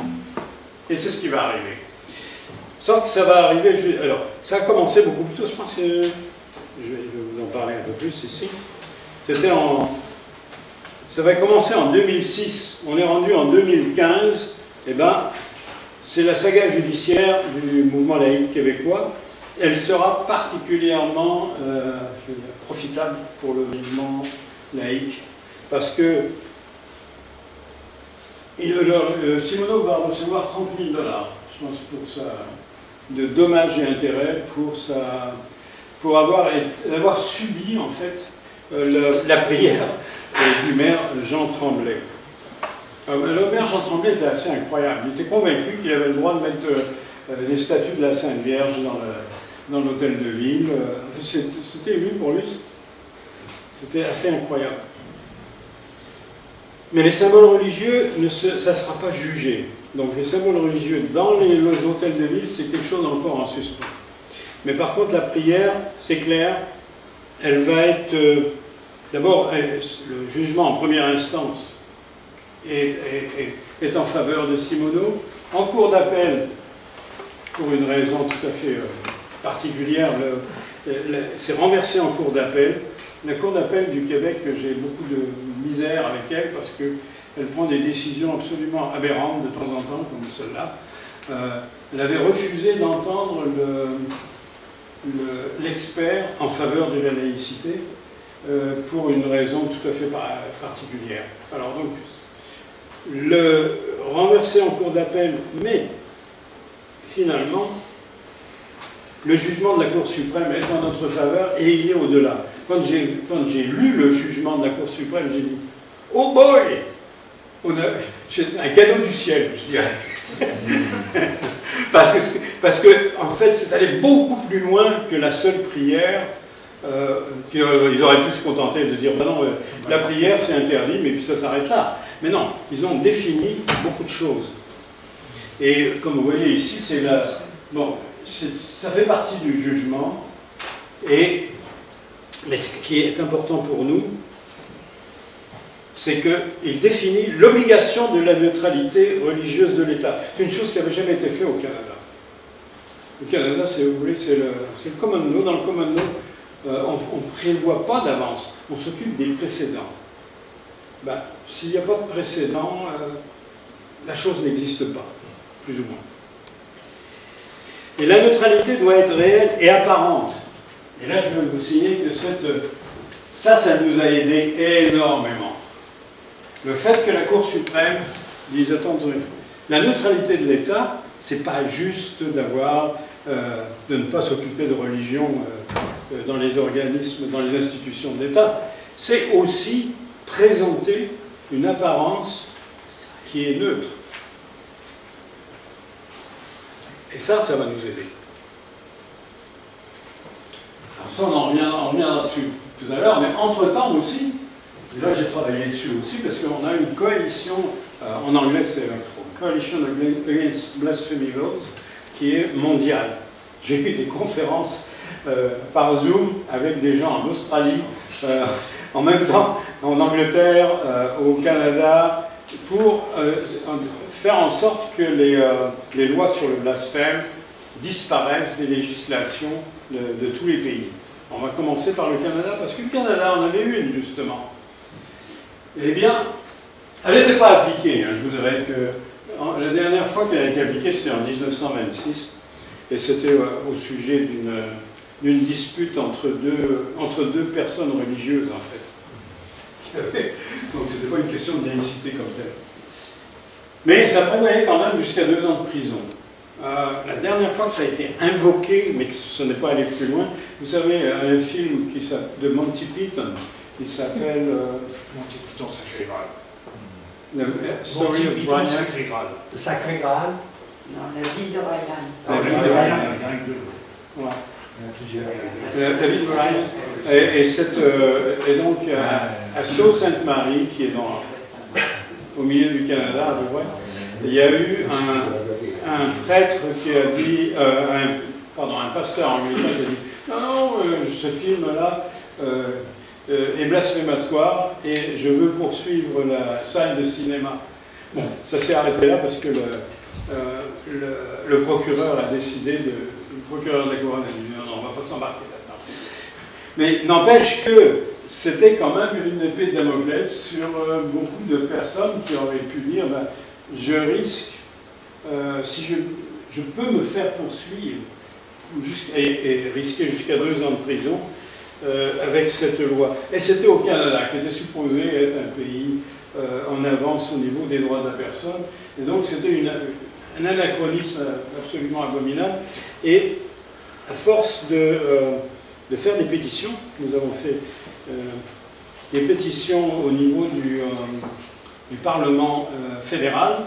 Et c'est ce qui va arriver. Sauf que ça va arriver... Alors, ça a commencé beaucoup plus tôt, je pense que... Je vais vous en parler un peu plus ici. Ça va commencer en 2006. On est rendu en 2015. Eh bien, c'est la saga judiciaire du mouvement laïque québécois. Elle sera particulièrement profitable pour le mouvement laïque. Parce que Simoneau va recevoir 30 000 $, je pense, pour ça, de dommages et intérêts pour avoir subi, en fait, la prière du maire Jean Tremblay. Le maire Jean Tremblay était assez incroyable. Il était convaincu qu'il avait le droit de mettre des statues de la Sainte Vierge dans l'hôtel de ville. C'était lui, pour lui, c'était assez incroyable. Mais les symboles religieux, ça ne sera pas jugé. Donc les symboles religieux dans les hôtels de ville, c'est quelque chose encore en suspens. Mais par contre, la prière, c'est clair, elle va être... D'abord, le jugement en première instance est en faveur de Simoneau. En cour d'appel, pour une raison tout à fait particulière, c'est renversé en cour d'appel. La Cour d'appel du Québec, j'ai beaucoup de misère avec elle parce qu'elle prend des décisions absolument aberrantes de temps en temps, comme celle-là. Elle avait refusé d'entendre l'expert en faveur de la laïcité pour une raison tout à fait particulière. Alors donc, le renverser en cour d'appel, mais finalement, le jugement de la Cour suprême est en notre faveur et il est au-delà. Quand j'ai lu le jugement de la Cour suprême, j'ai dit « Oh boy !» C'est un cadeau du ciel, je dirais. parce que, en fait, c'est allé beaucoup plus loin que la seule prière. Ils auraient pu se contenter de dire « Ben non, la prière, c'est interdit, mais puis ça s'arrête là. » Mais non, ils ont défini beaucoup de choses. Et comme vous voyez ici, c'est la... Bon, ça fait partie du jugement, mais ce qui est important pour nous, c'est qu'il définit l'obligation de la neutralité religieuse de l'État. C'est une chose qui n'avait jamais été faite au Canada. Au Canada, si vous voulez, c'est le common law. Dans le common law, on ne prévoit pas d'avance, on s'occupe des précédents. Ben, s'il n'y a pas de précédent, la chose n'existe pas, plus ou moins. Et la neutralité doit être réelle et apparente. Et là, je veux vous signer que ça nous a aidé énormément. Le fait que la Cour suprême dise, attendez, la neutralité de l'État, c'est pas juste de ne pas s'occuper de religion dans les organismes, dans les institutions de l'État, c'est aussi présenter une apparence qui est neutre. Et ça va nous aider. Alors ça, on reviendra dessus tout à l'heure, mais entre-temps aussi, et là j'ai travaillé dessus aussi, parce qu'on a une coalition, en anglais c'est Coalition Against Blasphemy Laws, qui est mondiale. J'ai eu des conférences par Zoom avec des gens en Australie, en même temps en Angleterre, au Canada, pour faire en sorte que les lois sur le blasphème disparaissent des législations de tous les pays. On va commencer par le Canada, parce que le Canada en avait une, justement. Eh bien, elle n'était pas appliquée. Hein. Je vous dirais que la dernière fois qu'elle a été appliquée, c'était en 1926, et c'était au sujet d'une dispute entre deux personnes religieuses, en fait. Donc, ce n'était pas une question de laïcité comme telle. Mais ça prévoyait quand même jusqu'à 2 ans de prison. La dernière fois que ça a été invoqué, mais que ce n'est pas allé plus loin, vous savez, un film de Monty Python, qui s'appelle Monty Python Sacré Graal. The Story of Brian. Sacré Graal. Le Sacré Graal. Non, la vie de Ryan. La vie de Il y Brian. en a deux. Ouais. Il y en a plusieurs. La vie de Brian. Et donc à Sault Ste. Marie, qui est au milieu du Canada, à peu près, il y a eu un prêtre qui a dit, un pasteur anglican qui a dit non, ce film-là est blasphématoire et je veux poursuivre la salle de cinéma. Bon, ça s'est arrêté là parce que le procureur a décidé le procureur de la couronne a dit non, on ne va pas s'embarquer là-dedans. Mais n'empêche que c'était quand même une épée de Damoclès sur beaucoup de personnes qui auraient pu dire ben, je risque, si je peux me faire poursuivre et risquer jusqu'à 2 ans de prison avec cette loi. Et c'était au Canada, qui était supposé être un pays en avance au niveau des droits de la personne. Et donc c'était un anachronisme absolument abominable. Et à force de faire des pétitions, nous avons fait des pétitions au niveau du Parlement fédéral.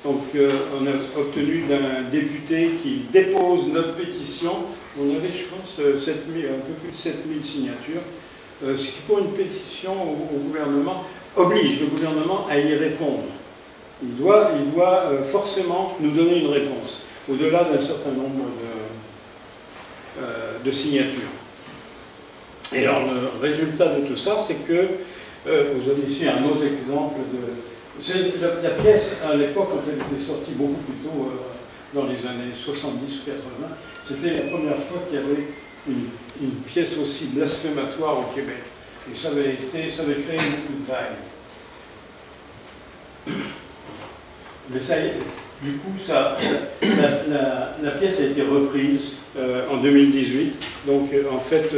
Donc on a obtenu d'un député qui dépose notre pétition. On avait, je pense, un peu plus de 7000 signatures, ce qui pour une pétition au gouvernement oblige le gouvernement à y répondre. Il doit forcément nous donner une réponse, au-delà d'un certain nombre de signatures. Et alors le résultat de tout ça, c'est que, vous avez ici un autre exemple la pièce, à l'époque, quand elle était sortie beaucoup plus tôt, dans les années 70 ou 80, c'était la première fois qu'il y avait une pièce aussi blasphématoire au Québec. Et ça avait créé beaucoup de vagues. Mais ça, du coup, la pièce a été reprise en 2018. Donc, en fait,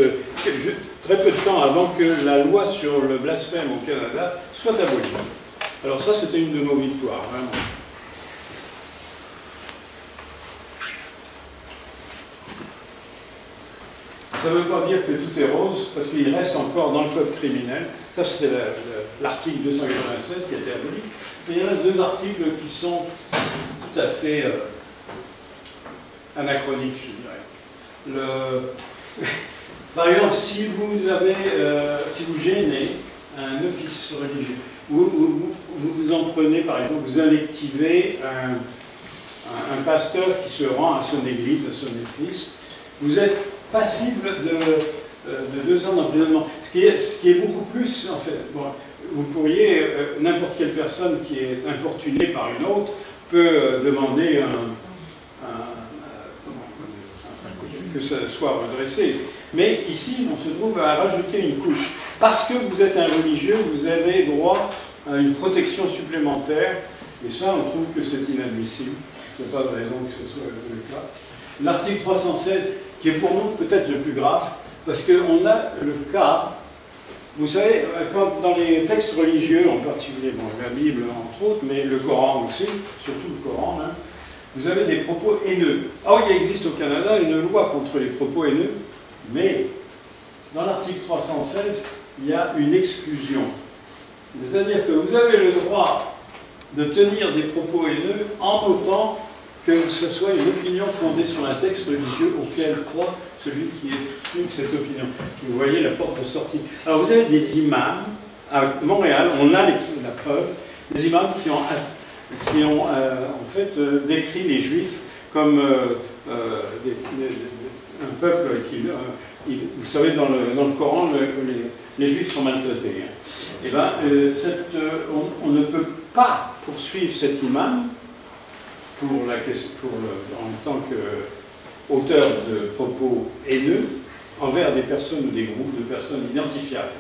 très peu de temps avant que la loi sur le blasphème au Canada soit abolie. Alors ça, c'était une de nos victoires, vraiment. Ça ne veut pas dire que tout est rose, parce qu'il reste encore dans le code criminel. Ça, c'était l'article 296 qui a été aboli. Mais il y a 2 articles qui sont tout à fait anachroniques, je dirais. Par exemple, si vous gênez un office religieux, vous en prenez, par exemple, vous invectivez un pasteur qui se rend à son église, à son église, vous êtes passible de 2 ans d'emprisonnement. Ce qui est beaucoup plus, en fait. Bon, vous pourriez, n'importe quelle personne qui est infortunée par une autre peut demander que ça soit redressé. Mais ici, on se trouve à rajouter une couche. Parce que vous êtes un religieux, vous avez droit à une protection supplémentaire. Et ça, on trouve que c'est inadmissible. Il n'y a pas de raison que ce soit le cas. L'article 316, qui est pour nous peut-être le plus grave, parce qu'on a le cas, vous savez, quand dans les textes religieux, en particulier bon, la Bible entre autres, mais le Coran aussi, surtout le Coran, hein, vous avez des propos haineux. Or, il existe au Canada une loi contre les propos haineux, mais dans l'article 316, il y a une exclusion. C'est-à-dire que vous avez le droit de tenir des propos haineux en autant que ce soit une opinion fondée sur un texte religieux auquel croit celui qui exprime cette opinion. Vous voyez la porte de sortie. Alors vous avez des imams, à Montréal, on a la preuve, des imams qui ont en fait décrit les Juifs comme un peuple qui... vous savez, dans le Coran, les Juifs sont maltraités. Hein. Et bien, on ne peut pas poursuivre cet imam en tant qu'auteur de propos haineux envers des personnes ou des groupes de personnes identifiables.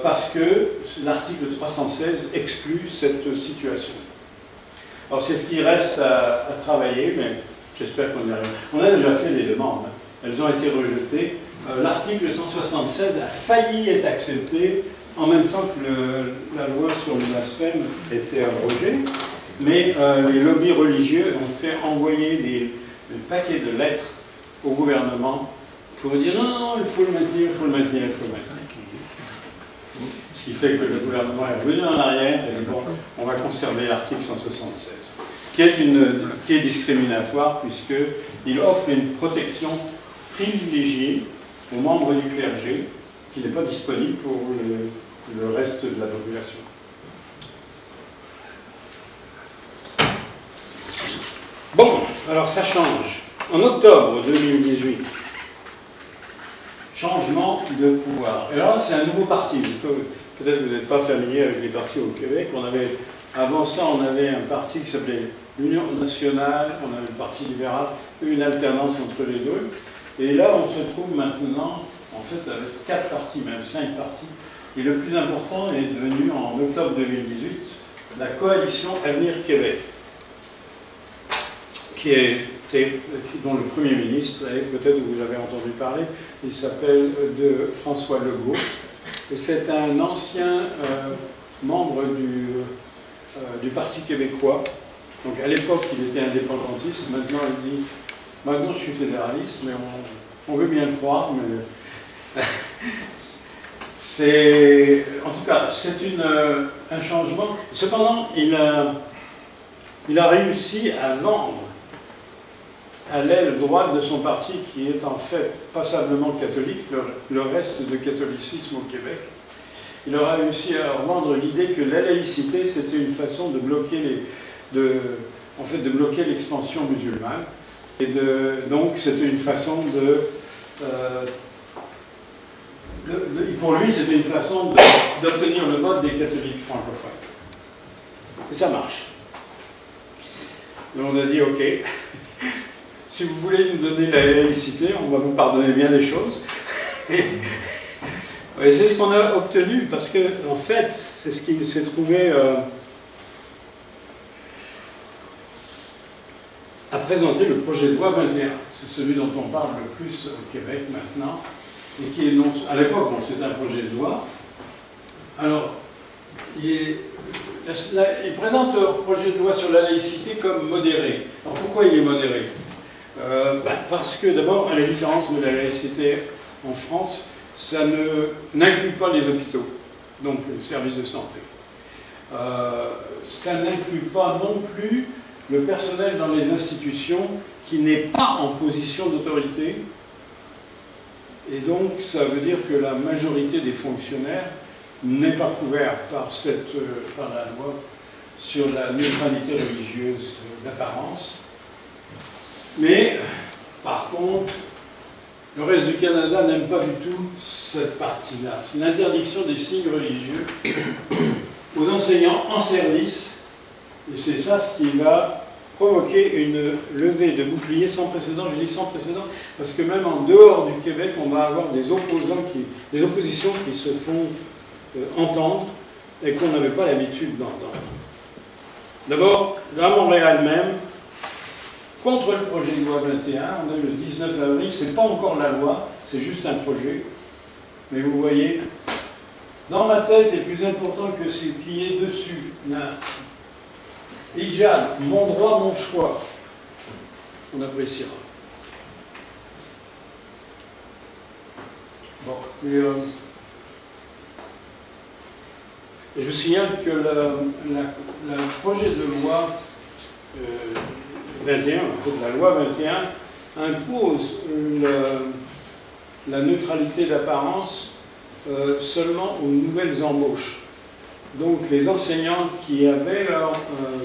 Parce que l'article 316 exclut cette situation. Alors c'est ce qui reste à travailler, mais j'espère qu'on y arrive. On a déjà fait des demandes, elles ont été rejetées. L'article 176 a failli être accepté en même temps que la loi sur le blasphème était abrogée. Mais les lobbies religieux ont fait envoyer des paquets de lettres au gouvernement pour dire non, non, il faut le maintenir, il faut le maintenir, il faut le maintenir. Ce qui fait que le gouvernement est revenu en arrière et dit bon, on va conserver l'article 176, qui est discriminatoire puisqu'il offre une protection privilégiée aux membres du clergé qui n'est pas disponible pour le reste de la population. Bon, alors ça change. En octobre 2018, changement de pouvoir. Et alors c'est un nouveau parti. Peut-être que vous n'êtes pas familier avec les partis au Québec. Avant ça, on avait un parti qui s'appelait l'Union nationale, on avait le Parti libéral, une alternance entre les deux. Et là, on se trouve maintenant, en fait, avec 4 partis, même 5 partis. Et le plus important est devenu, en octobre 2018, la coalition Avenir Québec, dont le Premier ministre, et peut-être vous avez entendu parler, il s'appelle de François Legault. Et c'est un ancien membre du Parti québécois. Donc à l'époque, il était indépendantiste. Maintenant, il dit maintenant je suis fédéraliste, mais on veut bien le croire. Mais c'est, en tout cas, c'est un changement. Cependant, il a réussi à vendre à l'aile droite de son parti, qui est en fait passablement catholique, le reste de catholicisme au Québec. Il aura réussi à vendre l'idée que la laïcité, c'était une façon de bloquer l'expansion musulmane. Et donc, c'était une façon pour lui, c'était une façon d'obtenir le vote des catholiques francophones. Et ça marche. Et on a dit, OK, si vous voulez nous donner la laïcité, on va vous pardonner bien des choses. Et c'est ce qu'on a obtenu, parce que, en fait, c'est ce qui s'est trouvé à présenter le projet de loi 21. C'est celui dont on parle le plus au Québec maintenant, et qui est non, à l'époque, bon, c'est un projet de loi. Alors, il présente le projet de loi sur la laïcité comme modéré. Alors pourquoi il est modéré? Parce que d'abord, à la différence de la laïcité en France, ça n'inclut pas les hôpitaux, donc le service de santé. Ça n'inclut pas non plus le personnel dans les institutions qui n'est pas en position d'autorité. Et donc, ça veut dire que la majorité des fonctionnaires n'est pas couverte par la loi sur la neutralité religieuse d'apparence. Mais, par contre, le reste du Canada n'aime pas du tout cette partie-là. C'est une interdiction des signes religieux aux enseignants en service. Et c'est ça ce qui va provoquer une levée de boucliers sans précédent. Je dis sans précédent parce que même en dehors du Québec, on va avoir des oppositions qui se font entendre et qu'on n'avait pas l'habitude d'entendre. D'abord, à Montréal même, contre le projet de loi 21, on a eu le 19 avril, c'est pas encore la loi, c'est juste un projet. Mais vous voyez, dans ma tête est plus important que ce qui est dessus. Hijab, mon droit, mon choix. On appréciera. Bon, je signale que le projet de loi 21, en fait, la loi 21, impose la neutralité d'apparence seulement aux nouvelles embauches. Donc les enseignantes qui avaient leur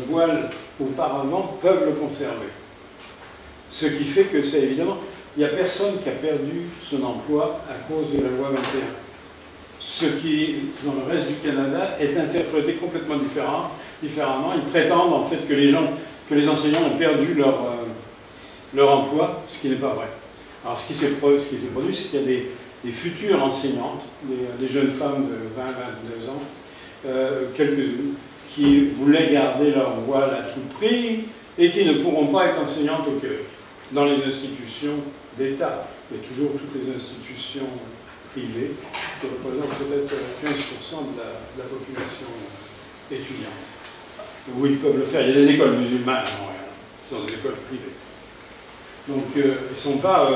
voile auparavant peuvent le conserver. Ce qui fait que c'est évidemment, il n'y a personne qui a perdu son emploi à cause de la loi 21. Ce qui, dans le reste du Canada, est interprété complètement différemment. Ils prétendent en fait que les enseignants ont perdu leur emploi, ce qui n'est pas vrai. Alors ce qui s'est produit, c'est qu'il y a des futures enseignantes, des jeunes femmes de 20-22 ans, quelques-unes, qui voulaient garder leur voile à tout prix et qui ne pourront pas être enseignantes au Québec. Dans les institutions d'État, il y a toujours toutes les institutions privées qui représentent peut-être 15% de la population étudiante. Où ils peuvent le faire. Il y a des écoles musulmanes à Montréal, ce sont des écoles privées. Donc ils ne sont pas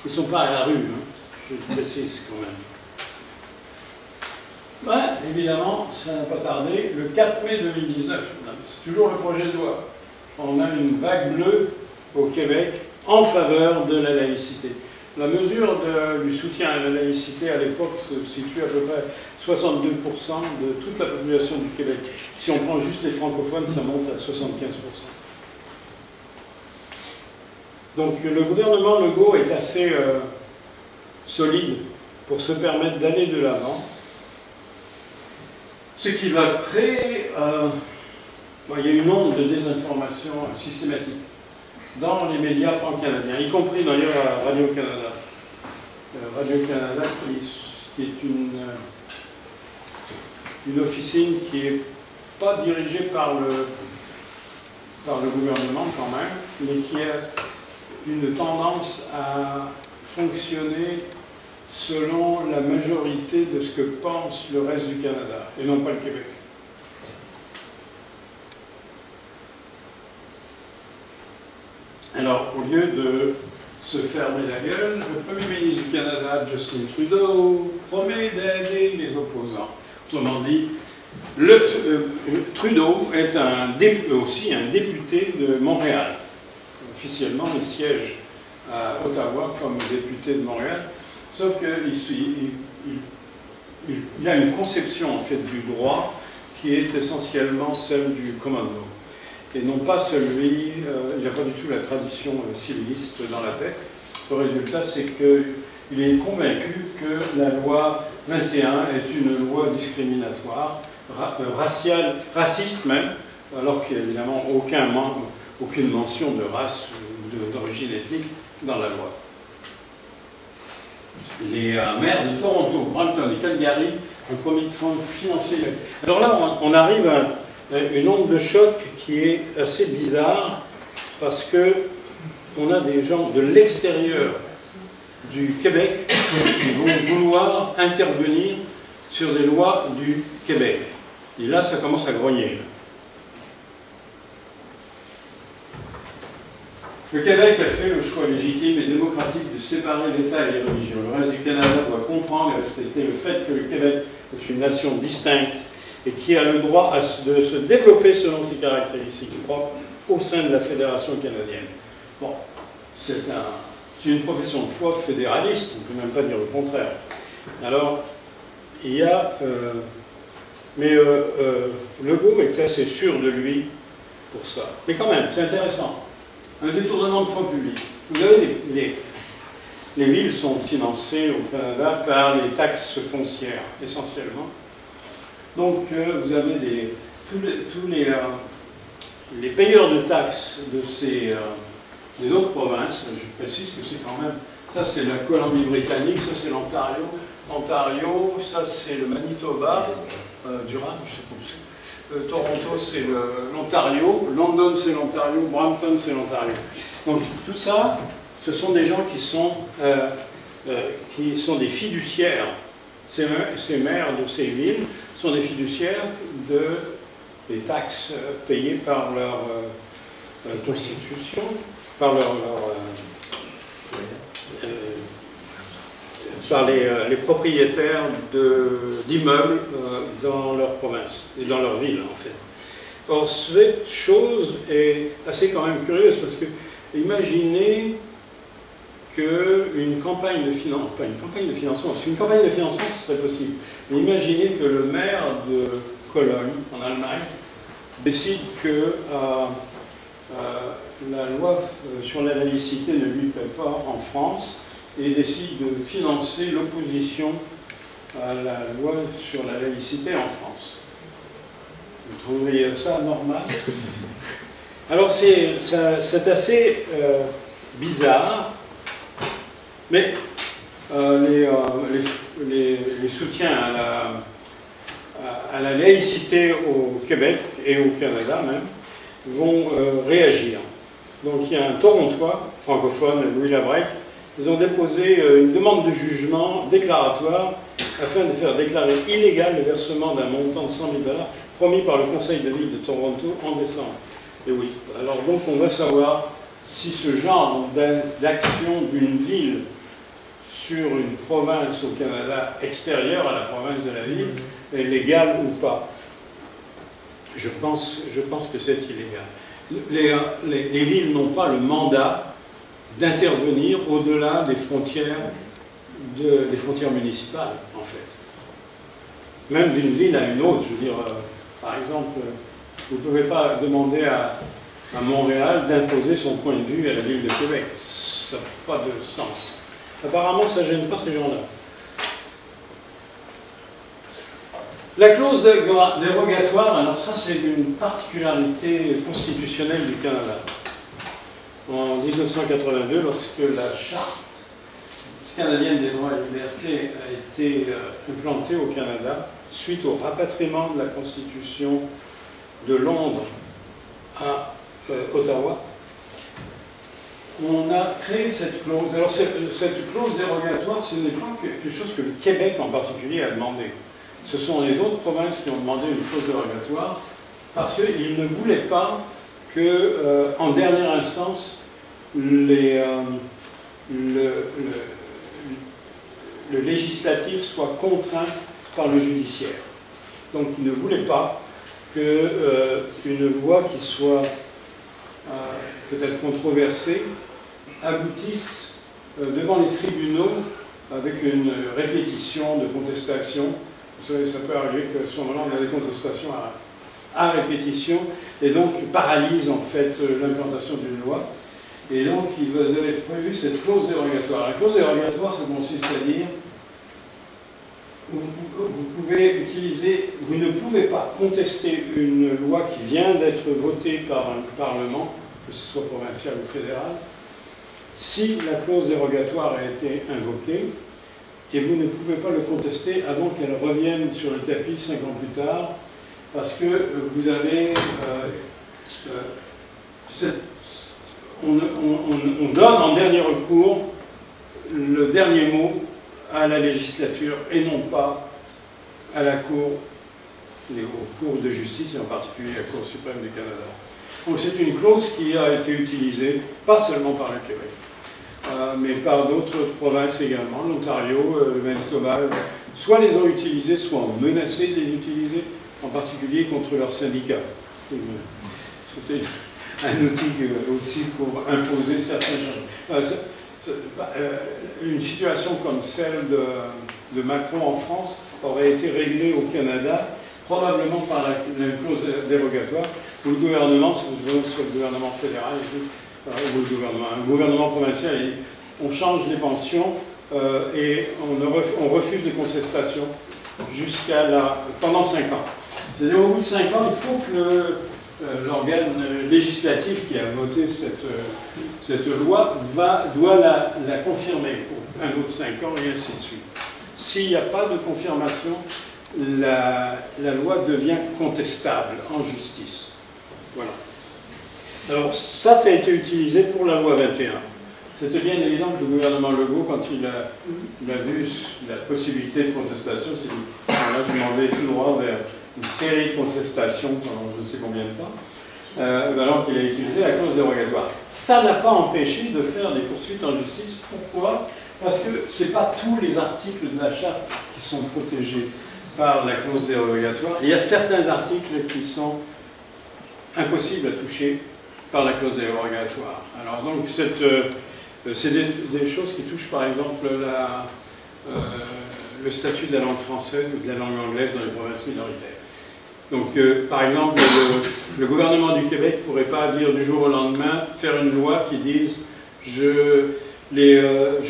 Ils ne sont pas à la rue, hein, je précise quand même. Ouais, évidemment, ça n'a pas tardé. Le 4 mai 2019, c'est toujours le projet de loi. On a une vague bleue au Québec en faveur de la laïcité. La mesure du soutien à la laïcité à l'époque se situe à peu près 62% de toute la population du Québec. Si on prend juste les francophones, ça monte à 75%. Donc le gouvernement Legault est assez solide pour se permettre d'aller de l'avant. Ce qui va créer... il y a une onde de désinformation systématique dans les médias pan-canadiens, y compris d'ailleurs à Radio-Canada. Radio-Canada qui est une officine qui n'est pas dirigée par le gouvernement quand même, mais qui a une tendance à fonctionner selon la majorité de ce que pense le reste du Canada, et non pas le Québec. Alors, au lieu de se fermer la gueule, le Premier ministre du Canada, Justin Trudeau, promet d'aider les opposants. Autrement dit, Trudeau est aussi un député de Montréal. Officiellement, il siège à Ottawa comme député de Montréal, sauf qu'il a une conception en fait du droit qui est essentiellement celle du common law. Et non pas celui, il n'a pas du tout la tradition civiliste dans la tête. Le résultat, c'est qu'il est convaincu que la loi 21 est une loi discriminatoire, raciale, raciste même, alors qu'il n'y a évidemment aucune mention de race ou d'origine ethnique dans la loi. Les maires de Toronto, Brampton et Calgary ont promis de financer. Alors là, on arrive à une onde de choc qui est assez bizarre parce que on a des gens de l'extérieur du Québec qui vont vouloir intervenir sur des lois du Québec. Et là, ça commence à grogner. Le Québec a fait le choix légitime et démocratique de séparer l'État et les religions. Le reste du Canada doit comprendre et respecter le fait que le Québec est une nation distincte et qui a le droit de se développer selon ses caractéristiques propres au sein de la Fédération canadienne. Bon, c'est une profession de foi fédéraliste, on ne peut même pas dire le contraire. Alors, il y a... Legault est assez sûr de lui pour ça. Mais quand même, c'est intéressant. Un détournement de fonds publics. Vous savez, les villes sont financées au Canada par les taxes foncières, essentiellement. Donc, vous avez tous les payeurs de taxes des autres provinces. Je précise que c'est quand même... Ça, c'est la Colombie-Britannique, ça, c'est l'Ontario. Ontario, ça, c'est le Manitoba. Durham, je sais pas où c'est. Toronto, c'est l'Ontario. London, c'est l'Ontario. Brampton, c'est l'Ontario. Donc, tout ça, ce sont des gens qui sont des fiduciaires. Ces maires de ces villes sont des fiduciaires des taxes payées par leur constitution, par par les propriétaires d'immeubles dans leur province et dans leur ville, en fait. Or, cette chose est assez quand même curieuse, parce que imaginez qu'une campagne de financement, pas une campagne de financement, parce qu'une campagne de financement, ce serait possible, mais imaginez que le maire de Cologne, en Allemagne, décide que la loi sur la laïcité ne lui plaît pas en France, et décide de financer l'opposition à la loi sur la laïcité en France. Vous trouvez ça normal? Alors c'est assez bizarre, mais les soutiens à la laïcité au Québec et au Canada même vont réagir. Donc il y a un Torontois francophone, Louis Labrec. Ils ont déposé une demande de jugement déclaratoire afin de faire déclarer illégal le versement d'un montant de 100 000 $ promis par le Conseil de ville de Toronto en décembre. Et oui, alors donc on va savoir si ce genre d'action d'une ville sur une province au Canada extérieure à la province de la ville est légale ou pas. Je pense que c'est illégal. Les villes n'ont pas le mandat d'intervenir au-delà des frontières municipales, en fait. Même d'une ville à une autre, je veux dire, par exemple, vous ne pouvez pas demander à Montréal d'imposer son point de vue à la ville de Québec. Ça n'a pas de sens. Apparemment, ça ne gêne pas ces gens-là. La clause dérogatoire, alors ça c'est une particularité constitutionnelle du Canada. En 1982, lorsque la Charte canadienne des droits et libertés a été implantée au Canada, suite au rapatriement de la Constitution de Londres à Ottawa, on a créé cette clause. Alors cette clause dérogatoire, ce n'est pas quelque chose que le Québec en particulier a demandé. Ce sont les autres provinces qui ont demandé une clause dérogatoire parce qu'ils ne voulaient pas que, en dernière instance, le législatif soit contraint par le judiciaire. Donc ils ne voulaient pas qu'une loi qui soit peut-être controversée aboutisse devant les tribunaux avec une répétition de contestation. Vous savez, ça peut arriver qu'à ce moment-là, on a des contestations à répétition et donc paralyse en fait l'implantation d'une loi. Et donc, ils avaient prévu cette clause dérogatoire. La clause dérogatoire, ça consiste à dire vous ne pouvez pas contester une loi qui vient d'être votée par un parlement, que ce soit provincial ou fédéral, si la clause dérogatoire a été invoquée, et vous ne pouvez pas le contester avant qu'elle revienne sur le tapis 5 ans plus tard, parce que vous avez... on donne en dernier recours le dernier mot à la législature et non pas à la Cour, aux cours de justice, et en particulier la Cour suprême du Canada. Donc c'est une clause qui a été utilisée, pas seulement par le Québec, mais par d'autres provinces également, l'Ontario, le Manitoba, soit les ont utilisées, soit ont menacé de les utiliser, en particulier contre leurs syndicats. C'était un outil aussi pour imposer certaines choses. Une situation comme celle de Macron en France aurait été réglée au Canada, probablement par la clause dérogatoire, où le gouvernement, soit le gouvernement fédéral, ou un gouvernement provincial, on change les pensions et on refuse les contestations pendant 5 ans. C'est-à-dire au bout de 5 ans, il faut que l'organe législatif qui a voté cette loi doit la confirmer pour un autre 5 ans et ainsi de suite. S'il n'y a pas de confirmation, la loi devient contestable en justice. Voilà. Alors ça a été utilisé pour la loi 21. C'était bien évident que le gouvernement Legault, quand il a vu la possibilité de contestation, s'est dit, là je m'en vais tout droit vers une série de contestations pendant je ne sais combien de temps, alors qu'il a utilisé la clause dérogatoire. Ça n'a pas empêché de faire des poursuites en justice. Pourquoi? Parce que ce n'est pas tous les articles de la Charte qui sont protégés par la clause dérogatoire. Il y a certains articles qui sont impossibles à toucher par la clause dérogatoire. Alors donc, c'est des choses qui touchent par exemple le statut de la langue française ou de la langue anglaise dans les provinces minoritaires. Donc, par exemple, le gouvernement du Québec ne pourrait pas dire du jour au lendemain, faire une loi qui dise je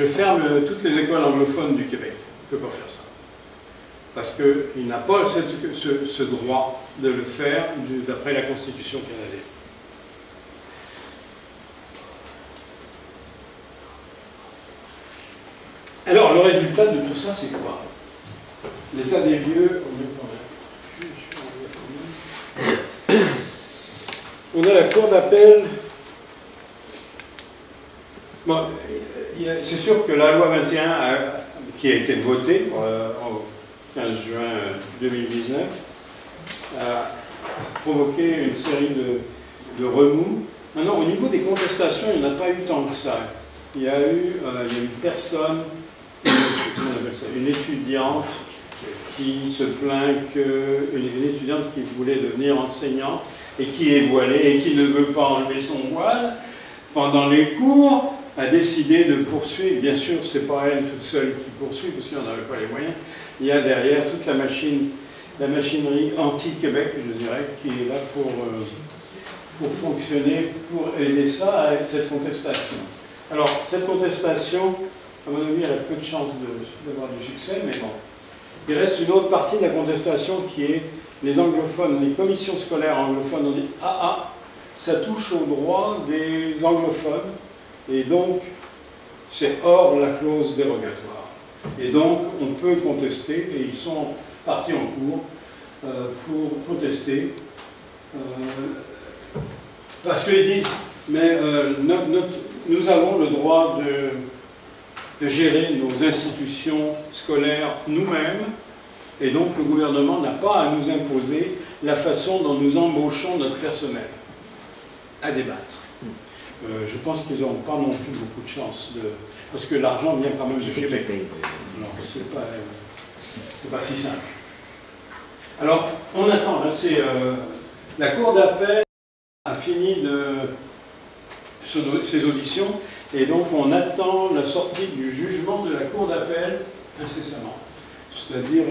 ferme toutes les écoles anglophones du Québec. Il ne peut pas faire ça. Parce qu'il n'a pas ce droit de le faire d'après la Constitution canadienne. Alors, le résultat de tout ça, c'est quoi? L'état des lieux, on a la Cour d'appel. Bon, c'est sûr que la loi 21 qui a été votée au 15 juin 2019 a provoqué une série de remous. Maintenant, au niveau des contestations, il n'y en a pas eu tant que ça. Il y a eu une personne, une appelle ça, une étudiante qui se plaint une étudiante qui voulait devenir enseignante et qui est voilée et qui ne veut pas enlever son voile pendant les cours, a décidé de poursuivre. Bien sûr, c'est pas elle toute seule qui poursuit parce qu'on n'avait pas les moyens. Il y a derrière toute la machinerie anti-Québec, je dirais, qui est là pour fonctionner, pour aider ça à cette contestation. Alors, cette contestation, à mon avis, elle a peu de chances d'avoir du succès, mais bon. Il reste une autre partie de la contestation qui est les anglophones, les commissions scolaires anglophones ont dit « Ah, ça touche aux droits des anglophones, et donc c'est hors la clause dérogatoire. Et donc, on peut contester, et ils sont partis en cours pour contester, parce qu'ils disent « Mais nous avons le droit de gérer nos institutions scolaires nous-mêmes, et donc le gouvernement n'a pas à nous imposer la façon dont nous embauchons notre personnel. » À débattre. Je pense qu'ils n'auront pas non plus beaucoup de chance, parce que l'argent vient quand même du Québec. Alors, c'est pas si simple. Alors, on attend. Là, la Cour d'appel a fini ses auditions, et donc on attend la sortie du jugement de la Cour d'appel incessamment. C'est-à-dire,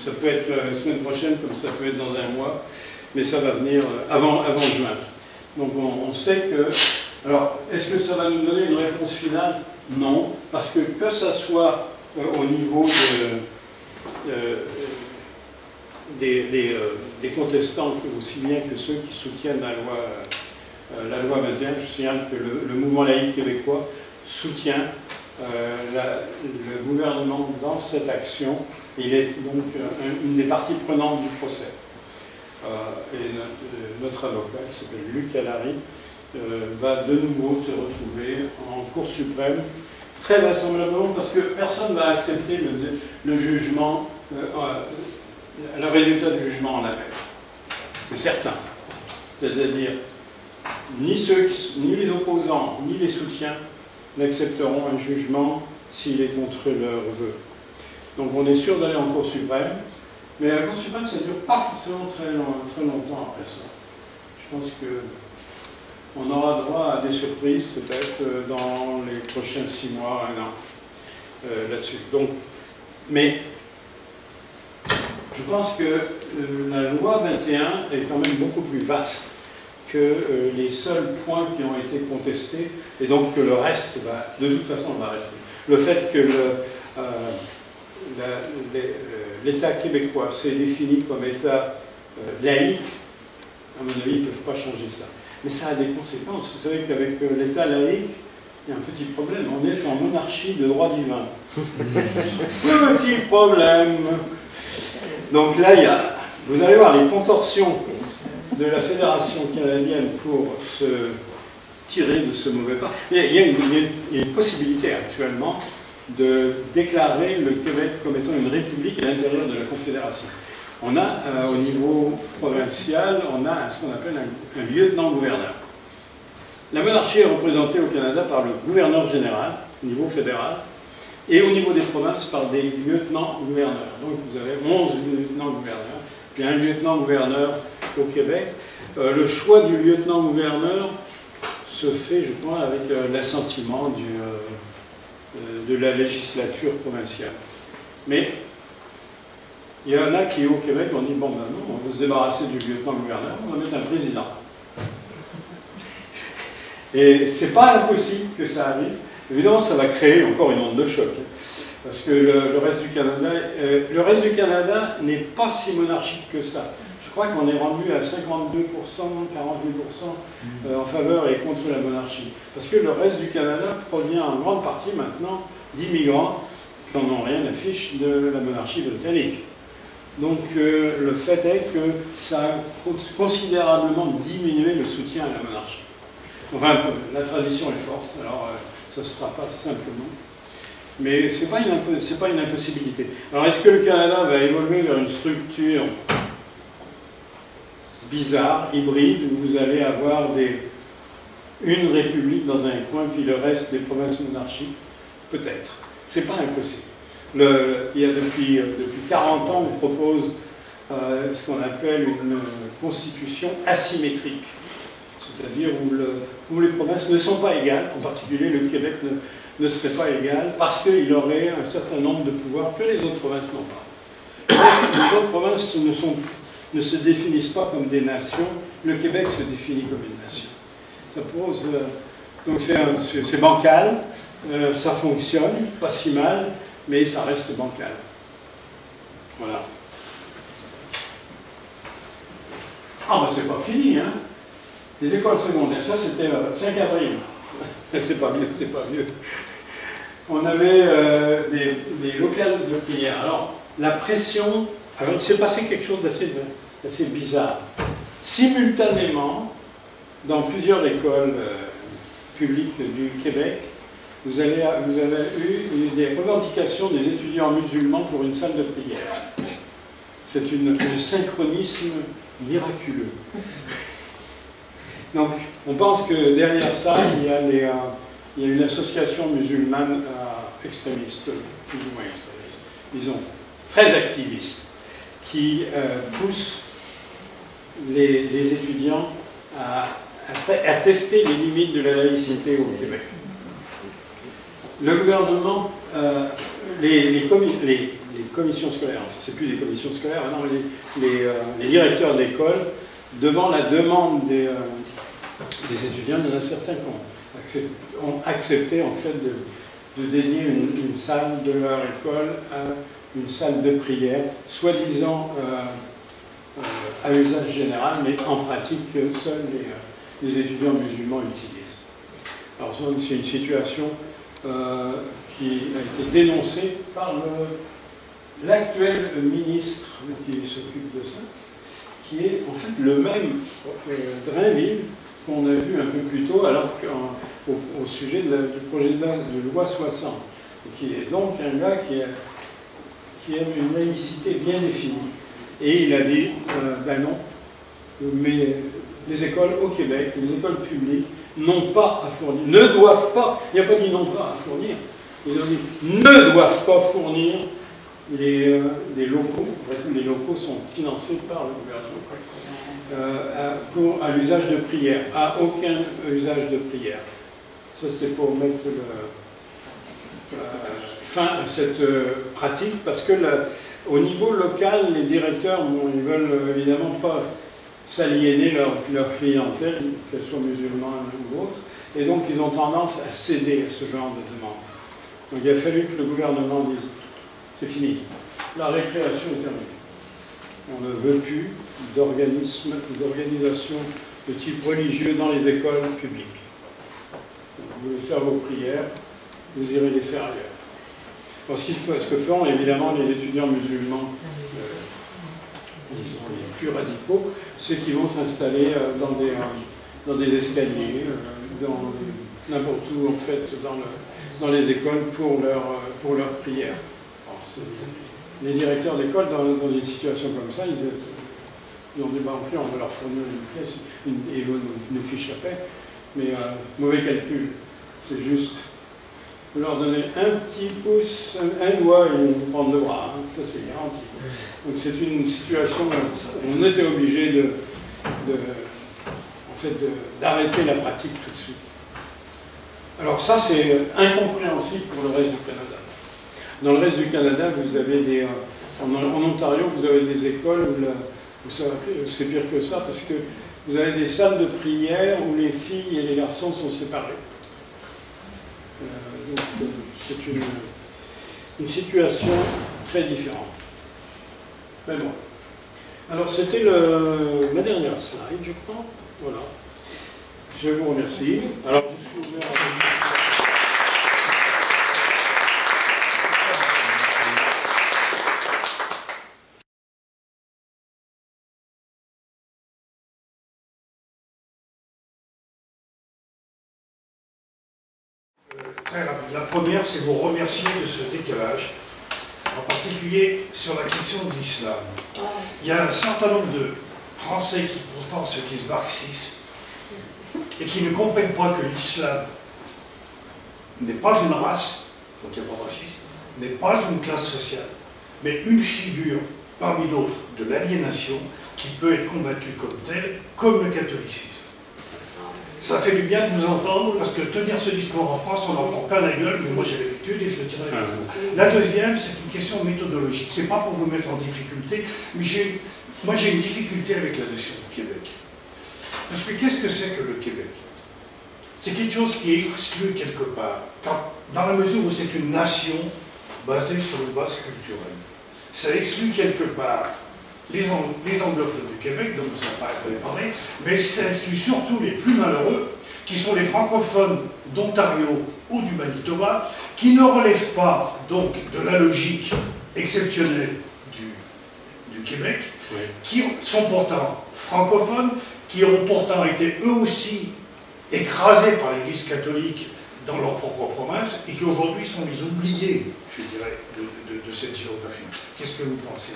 ça peut être la semaine prochaine, comme ça peut être dans un mois, mais ça va venir avant juin. Donc on sait que... Alors, est-ce que ça va nous donner une réponse finale? Non, parce que ça soit au niveau des contestants, aussi bien que ceux qui soutiennent la loi 21, je signale que le mouvement laïque québécois soutient le gouvernement dans cette action. Il est donc une des parties prenantes du procès. Et notre avocat, qui s'appelle Luc Allary, va de nouveau se retrouver en Cour suprême, très vraisemblablement parce que personne ne va accepter le jugement, le résultat du jugement en appel. C'est certain. C'est-à-dire, ni les opposants, ni les soutiens n'accepteront un jugement s'il est contre leur vœu. Donc on est sûr d'aller en Cour suprême, mais la Cour suprême, ça ne dure pas forcément très longtemps après ça. Je pense qu'on aura droit à des surprises, peut-être, dans les prochains 6 mois, 1 an, là-dessus. Donc, mais je pense que la loi 21 est quand même beaucoup plus vaste que les seuls points qui ont été contestés, et donc que le reste va, de toute façon, va rester. Le fait que l'État québécois s'est défini comme État laïque, à mon avis, ils ne peuvent pas changer ça. Mais ça a des conséquences. Vous savez qu'avec l'État laïque, il y a un petit problème. On est en monarchie de droit divin. Petit problème. Donc là, vous allez voir les contorsions de la Fédération canadienne pour se tirer de ce mauvais pas. Il y a une possibilité actuellement de déclarer le Québec comme étant une république à l'intérieur de la Confédération. On a, au niveau provincial, on a ce qu'on appelle un lieutenant-gouverneur. La monarchie est représentée au Canada par le gouverneur général, au niveau fédéral, et au niveau des provinces par des lieutenants-gouverneurs. Donc vous avez 11 lieutenants-gouverneurs, puis un lieutenant-gouverneur au Québec. Le choix du lieutenant-gouverneur se fait, je crois, avec l'assentiment de la législature provinciale. Mais il y en a qui, au Québec, ont dit, bon, ben non, on veut se débarrasser du lieutenant-gouverneur, on va mettre un président. Et c'est pas impossible que ça arrive. Évidemment, ça va créer encore une onde de choc. Parce que le reste du Canada n'est pas si monarchique que ça. Je crois qu'on est rendu à 52%, 48% en faveur et contre la monarchie. Parce que le reste du Canada provient en grande partie maintenant d'immigrants qui n'en ont rien à fiche de la monarchie britannique. Donc le fait est que ça a considérablement diminué le soutien à la monarchie. Enfin, la tradition est forte, alors ça ne se fera pas simplement. Mais ce n'est pas une impossibilité. Alors est-ce que le Canada va évoluer vers une structure bizarre, hybride, où vous allez avoir une république dans un coin, puis le reste des provinces monarchiques? Peut-être. C'est pas impossible. Il y a depuis 40 ans, on propose ce qu'on appelle une constitution asymétrique, c'est-à-dire où les provinces ne sont pas égales, en particulier le Québec ne serait pas égal, parce qu'il aurait un certain nombre de pouvoirs que les autres provinces n'ont pas. Les autres provinces ne se définissent pas comme des nations, le Québec se définit comme une nation. Ça pose, donc c'est bancal, ça fonctionne, pas si mal, mais ça reste bancal. Voilà. Ah ben c'est pas fini, hein. Les écoles secondaires, ça c'était 5 avril. C'est pas mieux, c'est pas mieux. On avait des locales de prière. Alors, la pression... Alors, il s'est passé quelque chose d'assez bizarre. Simultanément, dans plusieurs écoles publiques du Québec, vous avez eu des revendications des étudiants musulmans pour une salle de prière. C'est un synchronisme miraculeux. Donc, on pense que derrière ça, il y a une association musulmane extrémiste, plus ou moins extrémiste, disons, très activiste, qui pousse les étudiants à tester les limites de la laïcité au Québec. Le gouvernement, les commissions scolaires, enfin, c'est plus des commissions scolaires, non, les directeurs d'école, devant la demande des étudiants, il y en a certains qui ont accepté en fait de dédier une salle de leur école à une salle de prière, soi-disant à usage général, mais en pratique que seuls les étudiants musulmans utilisent. Alors c'est une situation qui a été dénoncée par l'actuel ministre qui s'occupe de ça, qui est en fait le même Drainville qu'on a vu un peu plus tôt, alors au sujet du projet de loi 60, et qui est donc un gars qui aime une laïcité bien définie. Et il a dit, ben non, mais les écoles au Québec, les écoles publiques, n'ont pas à fournir, ne doivent pas, il n'y a pas dit non pas à fournir, ils ont dit ne doivent pas fournir des locaux, les locaux sont financés par le gouvernement, à l'usage de prière, à aucun usage de prière. Ça c'était pour mettre fin à cette pratique, parce que au niveau local, les directeurs, ils veulent évidemment pas s'aliéner leur clientèle, qu'elle soit musulmane ou autre, et donc ils ont tendance à céder à ce genre de demande. Donc il a fallu que le gouvernement dise c'est fini, la récréation est terminée. On ne veut plus d'organismes ou d'organisations de type religieux dans les écoles publiques. Donc, vous voulez faire vos prières, vous irez les faire ailleurs. Alors, ce que feront évidemment les étudiants musulmans, ils sont les plus radicaux, c'est qu'ils vont s'installer dans des escaliers, n'importe où en fait, dans les écoles pour leur prière. Alors, les directeurs d'école, dans une situation comme ça, ils ont débarqué, on va leur fournir une pièce et une fiche à paix, mais mauvais calcul. C'est juste leur donner un petit pouce, un doigt et ils vont prendre le bras. Hein. Ça, c'est garanti. Donc c'est une situation où on était obligé d'arrêter la pratique tout de suite. Alors ça, c'est incompréhensible pour le reste du Canada. Dans le reste du Canada, vous avez en Ontario, vous avez des écoles où c'est pire que ça, parce que vous avez des salles de prière où les filles et les garçons sont séparés. Donc c'est une situation très différente. Mais bon. Alors c'était ma dernière slide, je crois. Voilà. Je vous remercie. Alors je suis ouvert à... Très rapide. La première, c'est vous remercier de ce décalage, en particulier sur la question de l'islam. Il y a un certain nombre de Français qui pourtant se disent marxistes et qui ne comprennent pas que l'islam n'est pas une race, donc il n'y a pas de racisme, n'est pas une classe sociale, mais une figure parmi d'autres de l'aliénation qui peut être combattue comme telle, comme le catholicisme. Ça fait du bien de vous entendre, parce que tenir ce discours en France, on n'en prend pas la gueule, mais moi j'ai l'habitude et je le tirerai un jour. La deuxième, c'est une question méthodologique. C'est pas pour vous mettre en difficulté, mais moi j'ai une difficulté avec la notion du Québec. Parce que qu'est-ce que c'est que le Québec? C'est quelque chose qui est exclu quelque part, dans la mesure où c'est une nation basée sur une base culturelle. Ça exclut quelque part les anglophones du Québec, dont vous avez parlé, mais ça exclut surtout les plus malheureux, qui sont les francophones d'Ontario ou du Manitoba, qui ne relèvent pas donc de la logique exceptionnelle du Québec, oui, qui sont pourtant francophones, qui ont pourtant été eux aussi écrasés par l'Église catholique dans leur propre province, et qui aujourd'hui sont les oubliés, je dirais, de cette géographie. Qu'est-ce que vous pensez?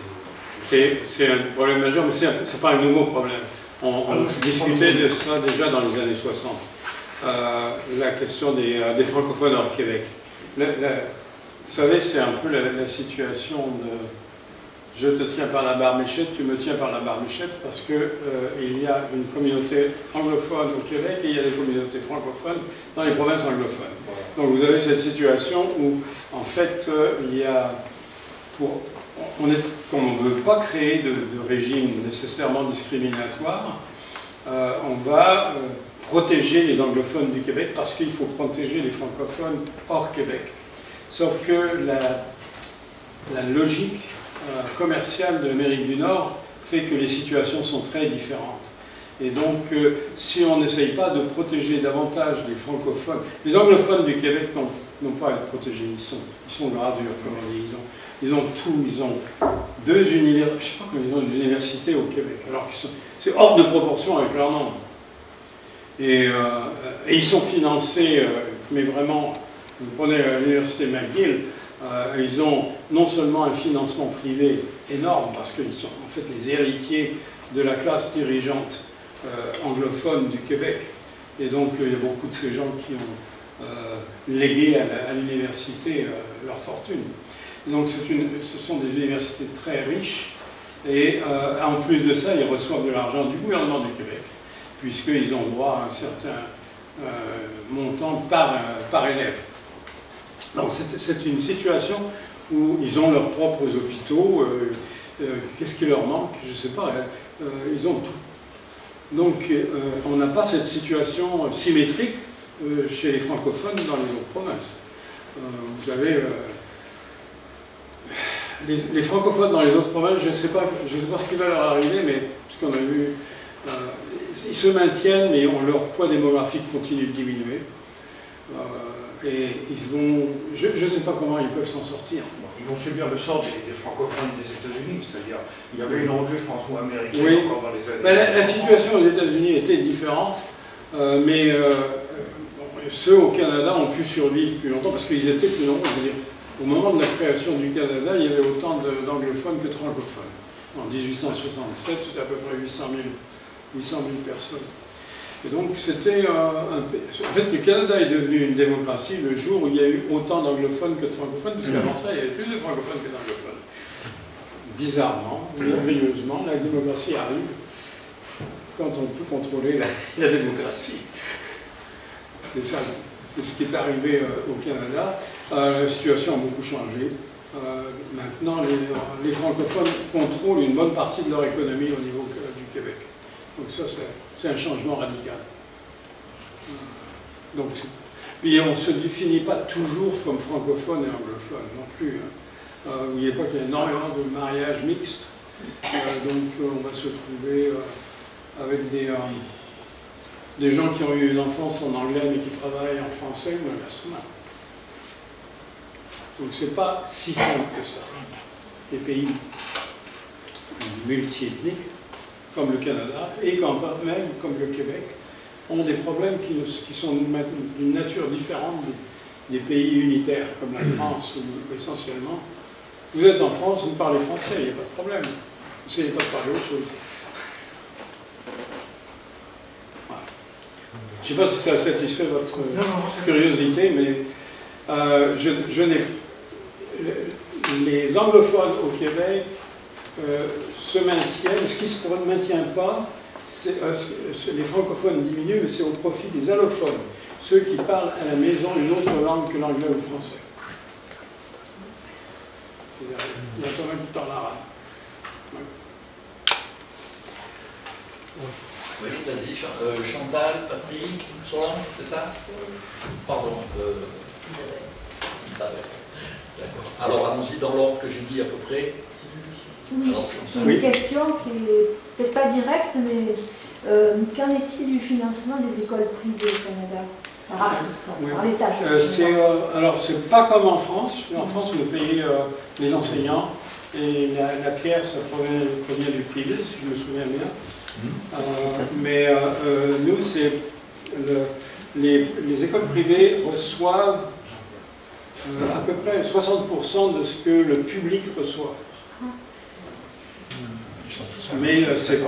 C'est un problème majeur, mais ce n'est pas un nouveau problème. On discutait de ça déjà dans les années 60. La question des francophones hors Québec. Vous savez, c'est un peu la situation de « je te tiens par la barbichette, tu me tiens par la barbichette » parce qu'il y a une communauté anglophone au Québec et il y a des communautés francophones dans les provinces anglophones. Donc vous avez cette situation où, en fait, il y a... on ne veut pas créer de régime nécessairement discriminatoire, on va protéger les anglophones du Québec parce qu'il faut protéger les francophones hors Québec. Sauf que la logique commerciale de l'Amérique du Nord fait que les situations sont très différentes. Et donc, si on n'essaye pas de protéger davantage les francophones, les anglophones du Québec n'ont pas à être protégés, ils sont gradures, comme on dit, ils ont tout, ils ont deux universités, je ne sais pas combien ils ont d'universités au Québec, alors que c'est hors de proportion avec leur nombre. Et ils sont financés, mais vraiment, vous prenez l'université McGill, ils ont non seulement un financement privé énorme, parce qu'ils sont en fait les héritiers de la classe dirigeante anglophone du Québec, et donc il y a beaucoup de ces gens qui ont légué à l'université leur fortune. Donc ce sont des universités très riches, et en plus de ça, ils reçoivent de l'argent du gouvernement du Québec, puisqu'ils ont droit à un certain montant par élève. Donc c'est une situation où ils ont leurs propres hôpitaux. Qu'est-ce qui leur manque? Je ne sais pas. Ils ont tout. Donc on n'a pas cette situation symétrique chez les francophones dans les autres provinces. Vous avez les francophones dans les autres provinces, je ne sais pas ce qui va leur arriver, mais ce qu'on a vu, ils se maintiennent, mais leur poids démographique continue de diminuer. Et ils vont... Je ne sais pas comment ils peuvent s'en sortir. Ils vont subir le sort des francophones des États-Unis, c'est-à-dire il y avait une revue franco-américaine oui, encore dans les années... Mais la situation aux États-Unis était différente, mais ceux au Canada ont pu survivre plus longtemps parce qu'ils étaient plus nombreux. Je veux dire, au moment de la création du Canada, il y avait autant d'anglophones que de francophones. En 1867, c'était à peu près 800 000 personnes. Et donc c'était en fait, le Canada est devenu une démocratie le jour où il y a eu autant d'anglophones que de francophones, parce qu'avant ça, il y avait plus de francophones que d'anglophones. Bizarrement, merveilleusement, la démocratie arrive quand on peut contrôler la démocratie. C'est ça, c'est ce qui est arrivé au Canada. La situation a beaucoup changé. Maintenant, les francophones contrôlent une bonne partie de leur économie au niveau du Québec. Donc ça, c'est un changement radical. Donc, puis on ne se définit pas toujours comme francophone et anglophone non plus. N'oubliez pas qu'il y a énormément de mariages mixtes. Donc on va se trouver avec des gens qui ont eu une enfance en anglais mais qui travaillent en français ou inversement. Donc c'est pas si simple que ça. Les pays multiethniques, comme le Canada, et même comme le Québec, ont des problèmes qui sont d'une nature différente des pays unitaires, comme la France, où essentiellement, vous êtes en France, vous parlez français, il n'y a pas de problème. Vous n'essayez pas de parler autre chose. Voilà. Je ne sais pas si ça satisfait votre curiosité, mais les anglophones au Québec se maintiennent. Ce qui ne se maintient pas, les francophones diminuent, mais c'est au profit des allophones, ceux qui parlent à la maison une autre langue que l'anglais ou le français. Il y a quand même qui parlent arabe. Oui, vas-y, Chantal, Patrick, Solange, c'est ça? Pardon. D'accord. Alors, allons-y dans l'ordre que j'ai dit à peu près. Oui, Alors, j'ai une question qui est peut-être pas directe, mais qu'en est-il du financement des écoles privées au Canada? Par l'État, alors, c'est pas comme en France. En France, vous payez les enseignants et la pierre, ça provient du privé, si je me souviens bien. Mais nous, c'est les écoles privées reçoivent à peu près 60% de ce que le public reçoit. Mais c'est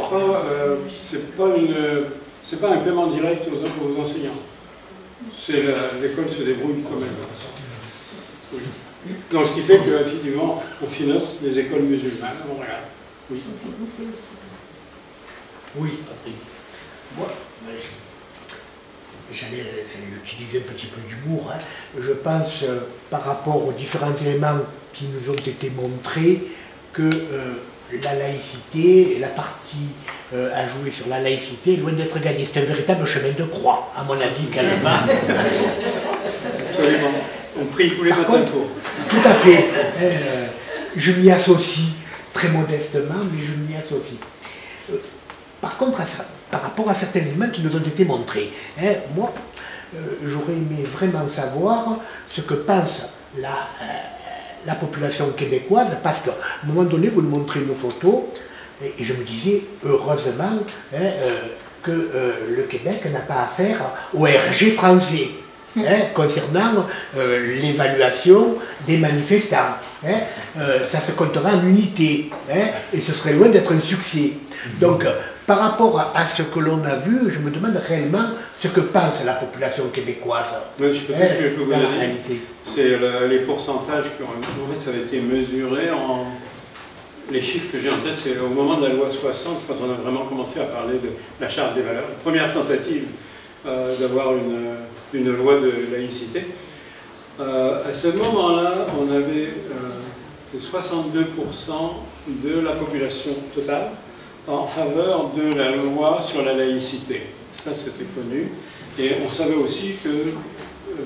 pas un paiement direct aux enseignants. L'école se débrouille quand même. Oui. Donc, ce qui fait qu'effectivement, on finance les écoles musulmanes à Montréal. Oui. Oui. Patrick. Moi, j'allais utiliser un petit peu d'humour. Hein. Je pense, par rapport aux différents éléments qui nous ont été montrés, que la laïcité, la partie à jouer sur la laïcité est loin d'être gagnée. C'est un véritable chemin de croix, à mon avis, Calvin. Absolument. On prie tous les matins tour. Tout à fait. Je m'y associe, très modestement, mais je m'y associe. Par contre, par rapport à certains éléments qui nous ont été montrés, moi, j'aurais aimé vraiment savoir ce que pense la population québécoise, parce qu'à un moment donné, vous nous montrez nos photos, et je me disais, heureusement, que le Québec n'a pas affaire au RG français, concernant l'évaluation des manifestants. Ça se comptera en unité, et ce serait loin d'être un succès. Donc, par rapport à ce que l'on a vu, je me demande réellement ce que pense la population québécoise Oui, je peux dire ce que je peux vous dans la dire. réalité. C'est les pourcentages qui ont... En fait, ça a été mesuré en... Les chiffres que j'ai en tête, c'est au moment de la loi 60, quand on a vraiment commencé à parler de la charte des valeurs, la première tentative d'avoir une loi de laïcité. À ce moment-là, on avait 62% de la population totale en faveur de la loi sur la laïcité. Ça, c'était connu. Et on savait aussi que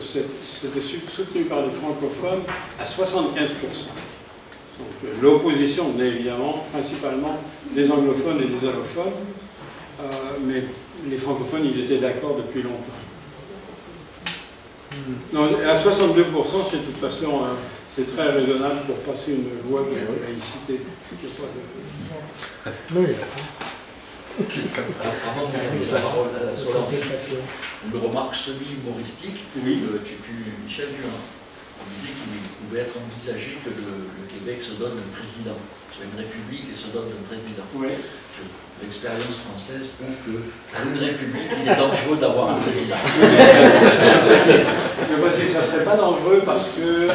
c'était soutenu par les francophones à 75%. Donc l'opposition venait évidemment principalement des anglophones et des allophones, mais les francophones, ils étaient d'accord depuis longtemps. Donc, à 62%, c'est de toute façon, c'est très raisonnable pour passer une loi de laïcité. Oui. Avant de passer la parole à Solange, une remarque semi-humoristique. Oui. Michel Durin disait qu'il pouvait être envisagé que le Québec se donne un président, soit une république et se donne un président. Oui. L'expérience française prouve que pour une république, il est dangereux d'avoir un président. Ça ne serait pas dangereux parce que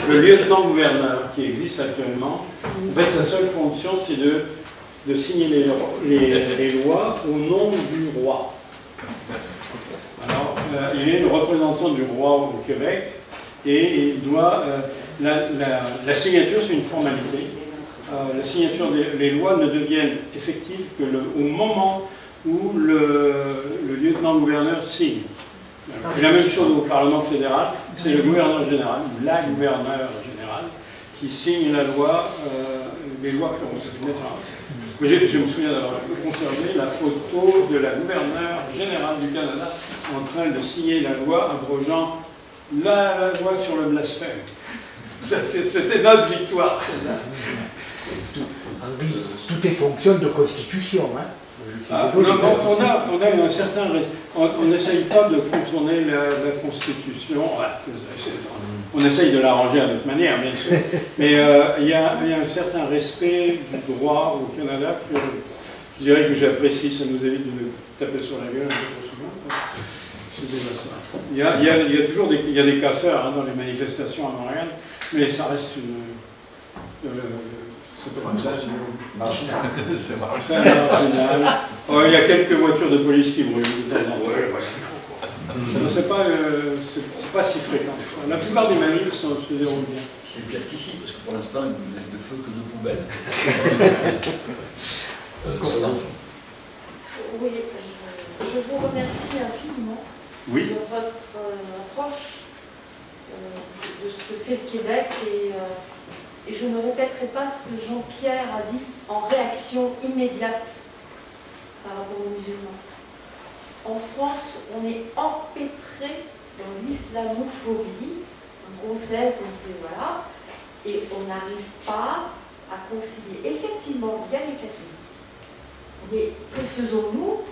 le lieutenant-gouverneur qui existe actuellement, en fait, sa seule fonction, c'est de signer les lois au nom du roi. Alors, il est le représentant du roi au Québec et il doit... la signature, c'est une formalité. La signature les lois ne deviennent effectives au moment où le lieutenant-gouverneur signe. Et la même chose au Parlement fédéral, c'est le gouverneur général, ou la gouverneure générale, qui signe la loi, les lois que l'on se met en œuvre. Je me souviens d'avoir conservé la photo de la gouverneure générale du Canada en train de signer la loi abrogeant la loi sur le blasphème. C'était notre victoire. Henri, tout est fonction de constitution. Hein. On a un certain... On n'essaye pas de contourner la Constitution. On essaye de l'arranger à notre manière, bien sûr. Mais il y a un certain respect du droit au Canada que je dirais que j'apprécie. Ça nous évite de nous taper sur la gueule un peu trop souvent. C'est déjà ça. Il y a toujours des casseurs dans les manifestations à Montréal. Mais ça reste une... c'est pas comme ça, Marginal. C'est marrant. très marginal. Oh, il y a quelques voitures de police qui brûlent de temps en temps. Ouais, moi, c'est fou, quoi. C'est pas si fréquent. La plupart des manifs se déroulent bien. C'est pire qu'ici, parce que pour l'instant, il n'y a de feu que de poubelles. Solange. Oui, je vous remercie infiniment Oui. de votre approche de ce que fait le Québec et je ne répéterai pas ce que Jean-Pierre a dit en réaction immédiate par rapport aux musulmans. En France, on est empêtré dans l'islamophobie, un concept, voilà, et on n'arrive pas à concilier. Effectivement, il y a les catholiques. Mais que faisons-nous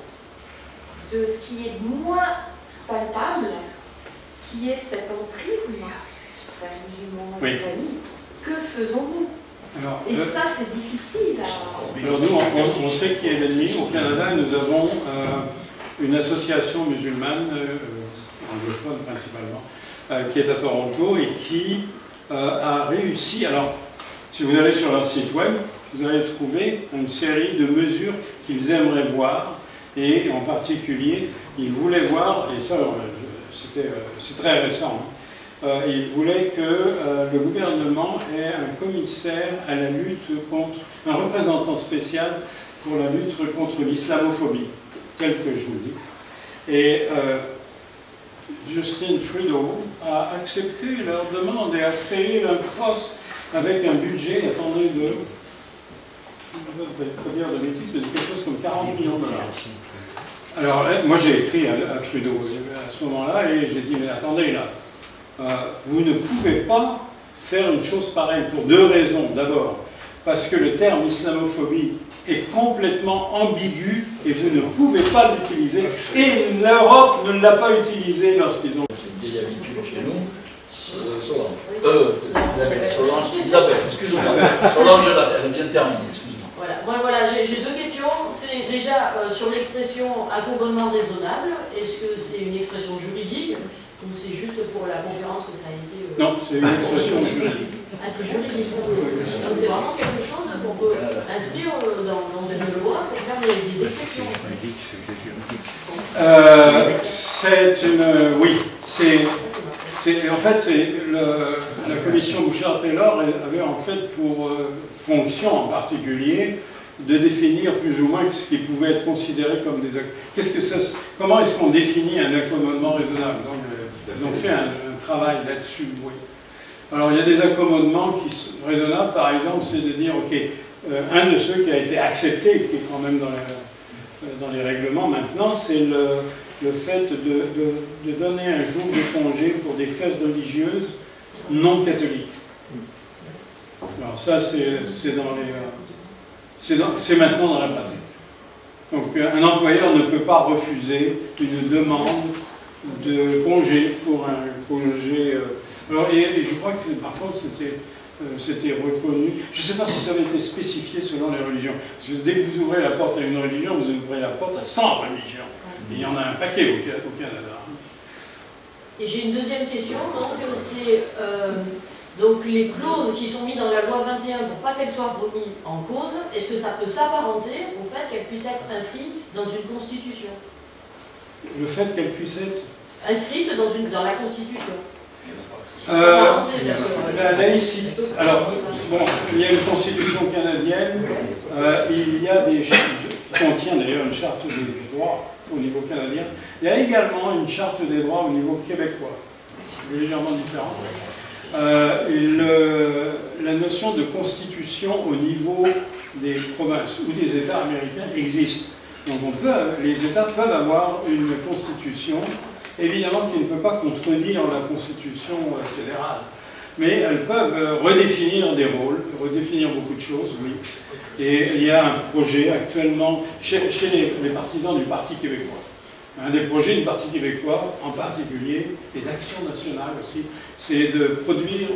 de ce qui est moins palpable, qui est cet entrisme, frères musulmans et compagnie? Que faisons-nous? Et ça, c'est difficile. Alors nous, on sait qui est l'ennemi. Au Canada, nous avons une association musulmane, anglophone principalement, qui est à Toronto et qui a réussi. Alors, si vous allez sur leur site web, vous allez trouver une série de mesures qu'ils aimeraient voir. Et en particulier, ils voulaient voir, et ça, c'est très récent, ils voulaient que le gouvernement ait un commissaire à la lutte contre, un représentant spécial pour la lutte contre l'islamophobie, tel que je vous le dis. Et Justin Trudeau a accepté leur demande et a créé un poste avec un budget, attendez, je ne vais pas dire de bêtises, mais quelque chose comme 40 millions de dollars. Alors, moi j'ai écrit à Trudeau à ce moment-là et j'ai dit, mais attendez là, vous ne pouvez pas faire une chose pareille pour deux raisons. D'abord, parce que le terme islamophobie est complètement ambigu et vous ne pouvez pas l'utiliser. Et l'Europe ne l'a pas utilisé lorsqu'ils ont... C'est une vieille habitude chez nous. Solange, Isabelle, excusez-moi. Solange, elle vient de terminer, excusez-moi. Voilà, moi voilà, j'ai deux questions. C'est déjà sur l'expression accommodement raisonnable. Est-ce que c'est une expression juridique ou c'est juste pour la conférence que ça a été... Non, c'est une expression juridique. Ah, c'est juridique. Donc c'est vraiment quelque chose qu'on peut inscrire dans une loi pour faire des exceptions. C'est une... Oui, en fait, la commission Bouchard-Taylor avait en fait pour fonction en particulier de définir plus ou moins ce qui pouvait être considéré comme des... Comment est-ce qu'on définit un accommodement raisonnable? Donc, ils ont fait un travail là-dessus, oui. Alors, il y a des accommodements qui sont raisonnables, par exemple, c'est de dire, ok, un de ceux qui a été accepté, qui est quand même dans les règlements maintenant, c'est le fait de donner un jour de congé pour des fêtes religieuses non catholiques. Alors ça, c'est maintenant dans la pratique. Donc un employeur ne peut pas refuser une demande de congé pour un congé... alors, et je crois que par contre c'était reconnu. Je ne sais pas si ça avait été spécifié selon les religions. Parce que dès que vous ouvrez la porte à une religion, vous ouvrez la porte à 100 religions. Et il y en a un paquet au Canada. Et j'ai une deuxième question, donc c'est donc les clauses qui sont mises dans la loi 21 pour pas qu'elles soient remises en cause, est-ce que ça peut s'apparenter au fait qu'elles puissent être inscrites dans une constitution? Le fait qu'elles puissent être inscrites dans la constitution. La laïcité. Alors, bon, il y a une constitution canadienne, il y a des qui contient d'ailleurs une charte des droits au niveau canadien. Il y a également une charte des droits au niveau québécois, légèrement différente. La notion de constitution au niveau des provinces ou des États américains existe. Donc les États peuvent avoir une constitution, évidemment qui ne peut pas contredire la constitution fédérale, mais elles peuvent redéfinir des rôles, redéfinir beaucoup de choses, oui. Et il y a un projet actuellement chez les partisans du Parti québécois. Un des projets du Parti québécois, en particulier, et d'Action nationale aussi, c'est de produire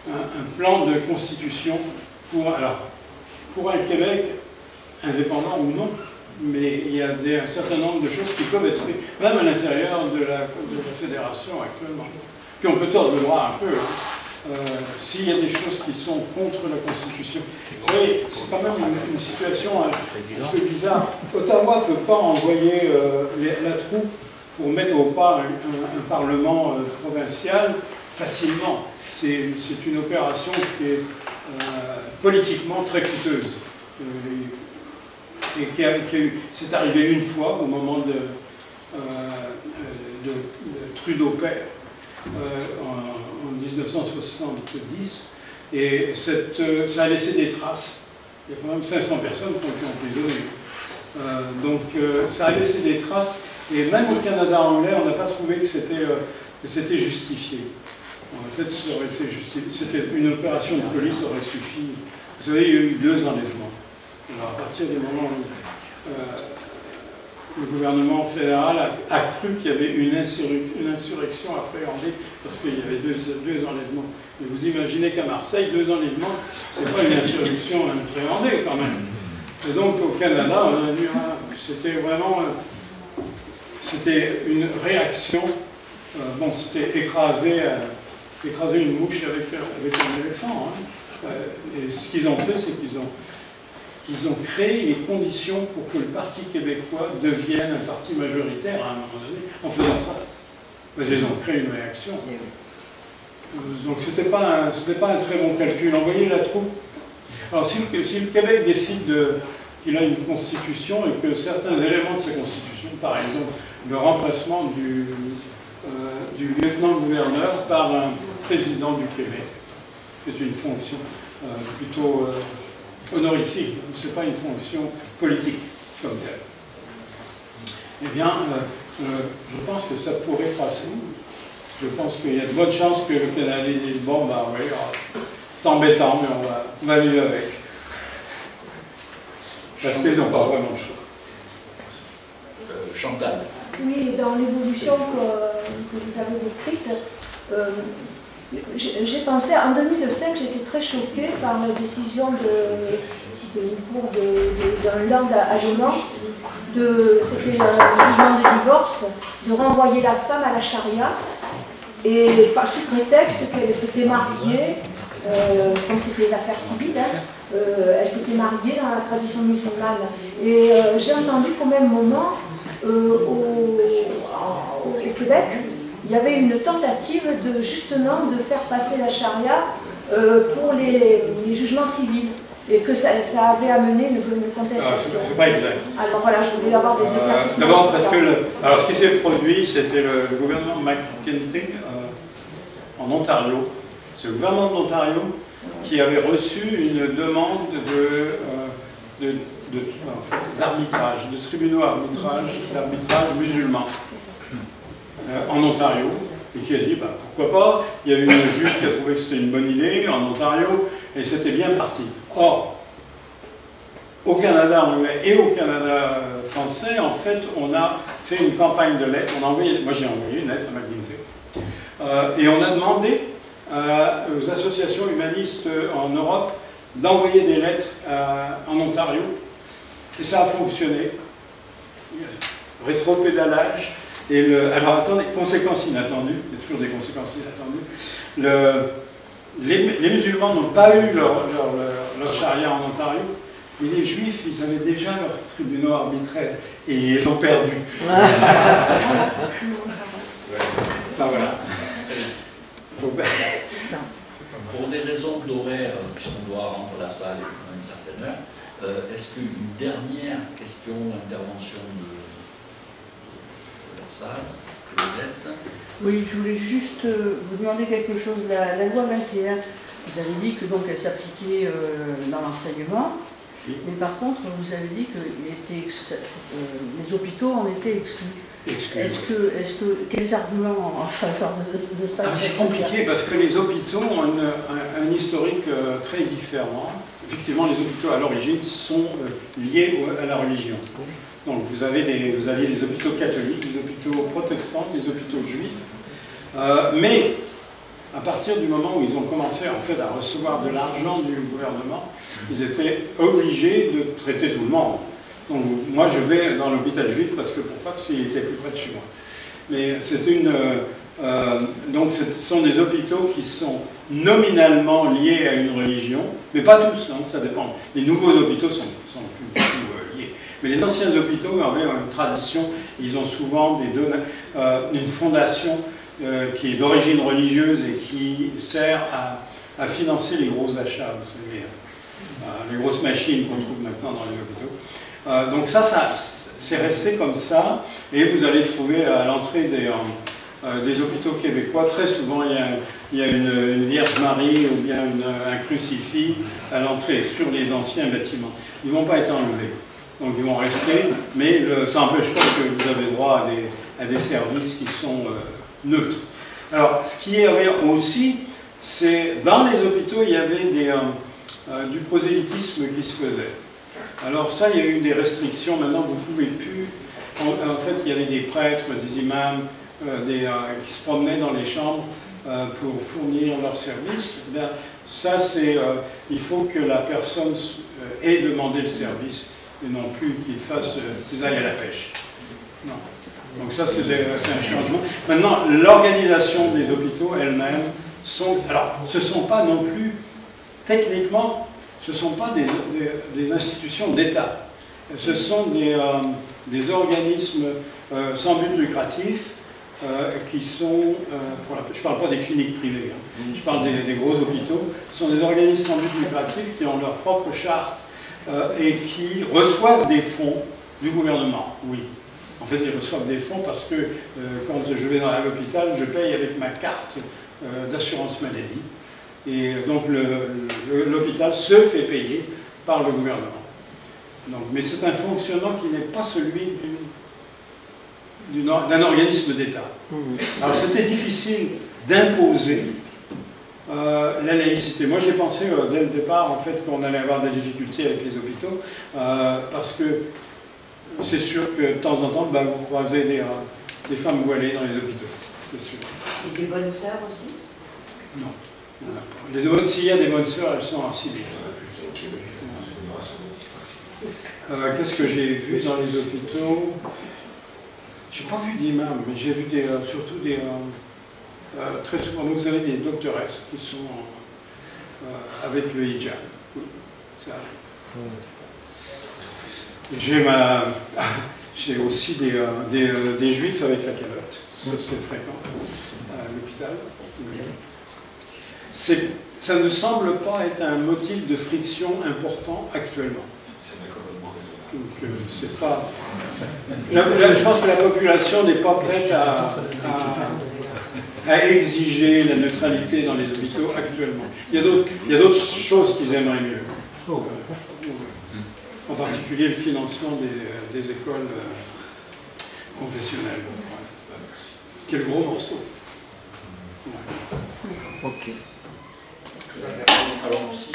un plan de constitution pour un Québec indépendant ou non, mais il y a un certain nombre de choses qui peuvent être faites, même à l'intérieur de la fédération actuellement. Puis on peut tordre le bras un peu, hein. s'il y a des choses qui sont contre la Constitution. Vous savez, c'est quand même une situation un peu bizarre. Ottawa ne peut pas envoyer la troupe pour mettre au pas un Parlement provincial facilement. C'est une opération qui est politiquement très coûteuse. Et c'est arrivé une fois au moment de Trudeau père en 1970, et ça a laissé des traces. Il y a quand même 500 personnes qui ont été emprisonnées. Donc ça a laissé des traces, et même au Canada anglais, on n'a pas trouvé que c'était justifié. En fait, ça aurait été justifié. C'était une opération de police aurait suffi. Vous savez, il y a eu 2 enlèvements. Alors, à partir du moment où le gouvernement fédéral a cru qu'il y avait une insurrection appréhendée parce qu'il y avait deux enlèvements. Mais vous imaginez qu'à Marseille, 2 enlèvements, c'est pas une insurrection appréhendée quand même. Et donc au Canada, on a vu, c'était vraiment, c'était une réaction. Bon, c'était écraser une mouche avec un éléphant. Hein. Et ce qu'ils ont fait, c'est qu'ils ont créé les conditions pour que le Parti québécois devienne un parti majoritaire à un moment donné, en faisant ça. Parce qu'ils ont créé une réaction. Donc c'était pas un très bon calcul. Envoyer la troupe. Alors si le Québec décide qu'il a une constitution et que certains éléments de sa constitution, par exemple le remplacement du lieutenant-gouverneur par un président du Québec, c'est une fonction plutôt honorifique, ce n'est pas une fonction politique comme telle. Eh bien, je pense que ça pourrait passer. Je pense qu'il y a de bonnes chances que le Canadien dise bon, bah oui, c'est embêtant, mais on va vivre avec. Parce qu'ils n'ont pas vraiment le choix. Chantal. Oui, dans l'évolution que vous avez décrite, j'ai pensé, en 2005, j'étais très choquée par la décision d'un land allemand, c'était un jugement de divorce, de renvoyer la femme à la charia, et sous prétexte qu'elle s'était mariée, comme c'était des affaires civiles, elle s'était mariée dans la tradition musulmane. Et j'ai entendu qu'au même moment, au Québec, il y avait une tentative justement de faire passer la charia pour les jugements civils, et que ça avait amené une contestation. C'est pas exact. Alors voilà, je voulais avoir des éclaircissements. D'abord parce que alors ce qui s'est produit, c'était le gouvernement McKenzie en Ontario. C'est le gouvernement d'Ontario qui avait reçu une demande d'arbitrage, de tribunaux d'arbitrage musulmans en Ontario, et qui a dit bah, pourquoi pas. Il y a eu une juge qui a trouvé que c'était une bonne idée en Ontario, et c'était bien parti. Or, au Canada anglais et au Canada français, en fait, on a fait une campagne de lettres. Moi j'ai envoyé une lettre à McGuinty, et on a demandé aux associations humanistes en Europe d'envoyer des lettres en Ontario, et ça a fonctionné. Rétropédalage. Alors attendez, conséquences inattendues, il y a toujours des conséquences inattendues. Les musulmans n'ont pas eu leur charia en Ontario, mais les juifs, ils avaient déjà leurs tribunaux arbitraires et ils ont perdu. Voilà. Pour des raisons d'horaire, puisqu'on doit rendre la salle à une certaine heure, est-ce qu'une dernière question, intervention de la salle, Claudette? Oui, je voulais juste vous demander quelque chose. La loi 21, vous avez dit que donc elle s'appliquait dans l'enseignement, mais par contre vous avez dit que les hôpitaux en étaient exclus. Quels arguments en faveur de ça? C'est compliqué parce que les hôpitaux ont un historique très différent. Effectivement, les hôpitaux à l'origine sont liés à la religion. Donc vous aviez les hôpitaux catholiques, les hôpitaux protestants, les hôpitaux juifs. Mais à partir du moment où ils ont commencé en fait à recevoir de l'argent du gouvernement, ils étaient obligés de traiter tout le monde. Donc moi je vais dans l'hôpital juif parce qu'il était plus près de chez moi. Mais c'était Donc ce sont des hôpitaux qui sont nominalement liés à une religion, mais pas tous, hein, ça dépend. Les nouveaux hôpitaux sont plus du tout liés. Mais les anciens hôpitaux avaient une tradition, ils ont souvent une fondation qui est d'origine religieuse et qui sert à financer les gros achats, vous savez, les grosses machines qu'on trouve maintenant dans les hôpitaux. Donc ça c'est resté comme ça, et vous allez trouver à l'entrée des hôpitaux québécois, très souvent il y a une Vierge Marie ou bien un crucifix à l'entrée sur les anciens bâtiments. Ils ne vont pas être enlevés, donc ils vont rester, mais ça n'empêche pas que vous avez droit à des services qui sont neutres. Alors, ce qui est vrai aussi, c'est dans les hôpitaux, il y avait du prosélytisme qui se faisait. Alors ça, il y a eu des restrictions, maintenant vous ne pouvez plus. En fait, il y avait des prêtres, des imams, qui se promenaient dans les chambres pour fournir leurs services. Bien, ça, il faut que la personne ait demandé le service et non plus qu'ils aillent à la pêche. Non. Donc ça, c'est un changement. Maintenant, l'organisation des hôpitaux elles-mêmes alors, ce ne sont pas non plus, techniquement, ce ne sont pas des institutions d'État. Ce sont des organismes sans but lucratif qui sont, je ne parle pas des cliniques privées, hein, je parle des gros hôpitaux, ce sont des organismes sans but lucratif qui ont leur propre charte et qui reçoivent des fonds du gouvernement, oui. En fait, ils reçoivent des fonds parce que quand je vais à l'hôpital, je paye avec ma carte d'assurance maladie. Et donc l'hôpital se fait payer par le gouvernement. Donc, mais c'est un fonctionnement qui n'est pas celui d'un organisme d'État. Alors c'était difficile d'imposer la laïcité. Moi j'ai pensé dès le départ en fait qu'on allait avoir des difficultés avec les hôpitaux parce que c'est sûr que de temps en temps vous croisez des femmes voilées dans les hôpitaux, c'est sûr. Et des bonnes sœurs aussi? Non. S'il y a des bonnes sœurs, elles sont en civil. Qu'est-ce que j'ai vu dans les hôpitaux? Je n'ai pas vu d'imams, mais j'ai vu surtout très souvent, vous avez des doctoresses qui sont avec le hijab. Oui, ça arrive. J'ai aussi des juifs avec la calotte. Ça, c'est fréquent à l'hôpital. Ça ne semble pas être un motif de friction important actuellement. Donc, c'est pas... je pense que la population n'est pas prête à exiger la neutralité dans les hôpitaux actuellement. Il y a d'autres choses qu'ils aimeraient mieux. En particulier le financement des écoles confessionnelles. Quel gros morceau. Ok. Alors, si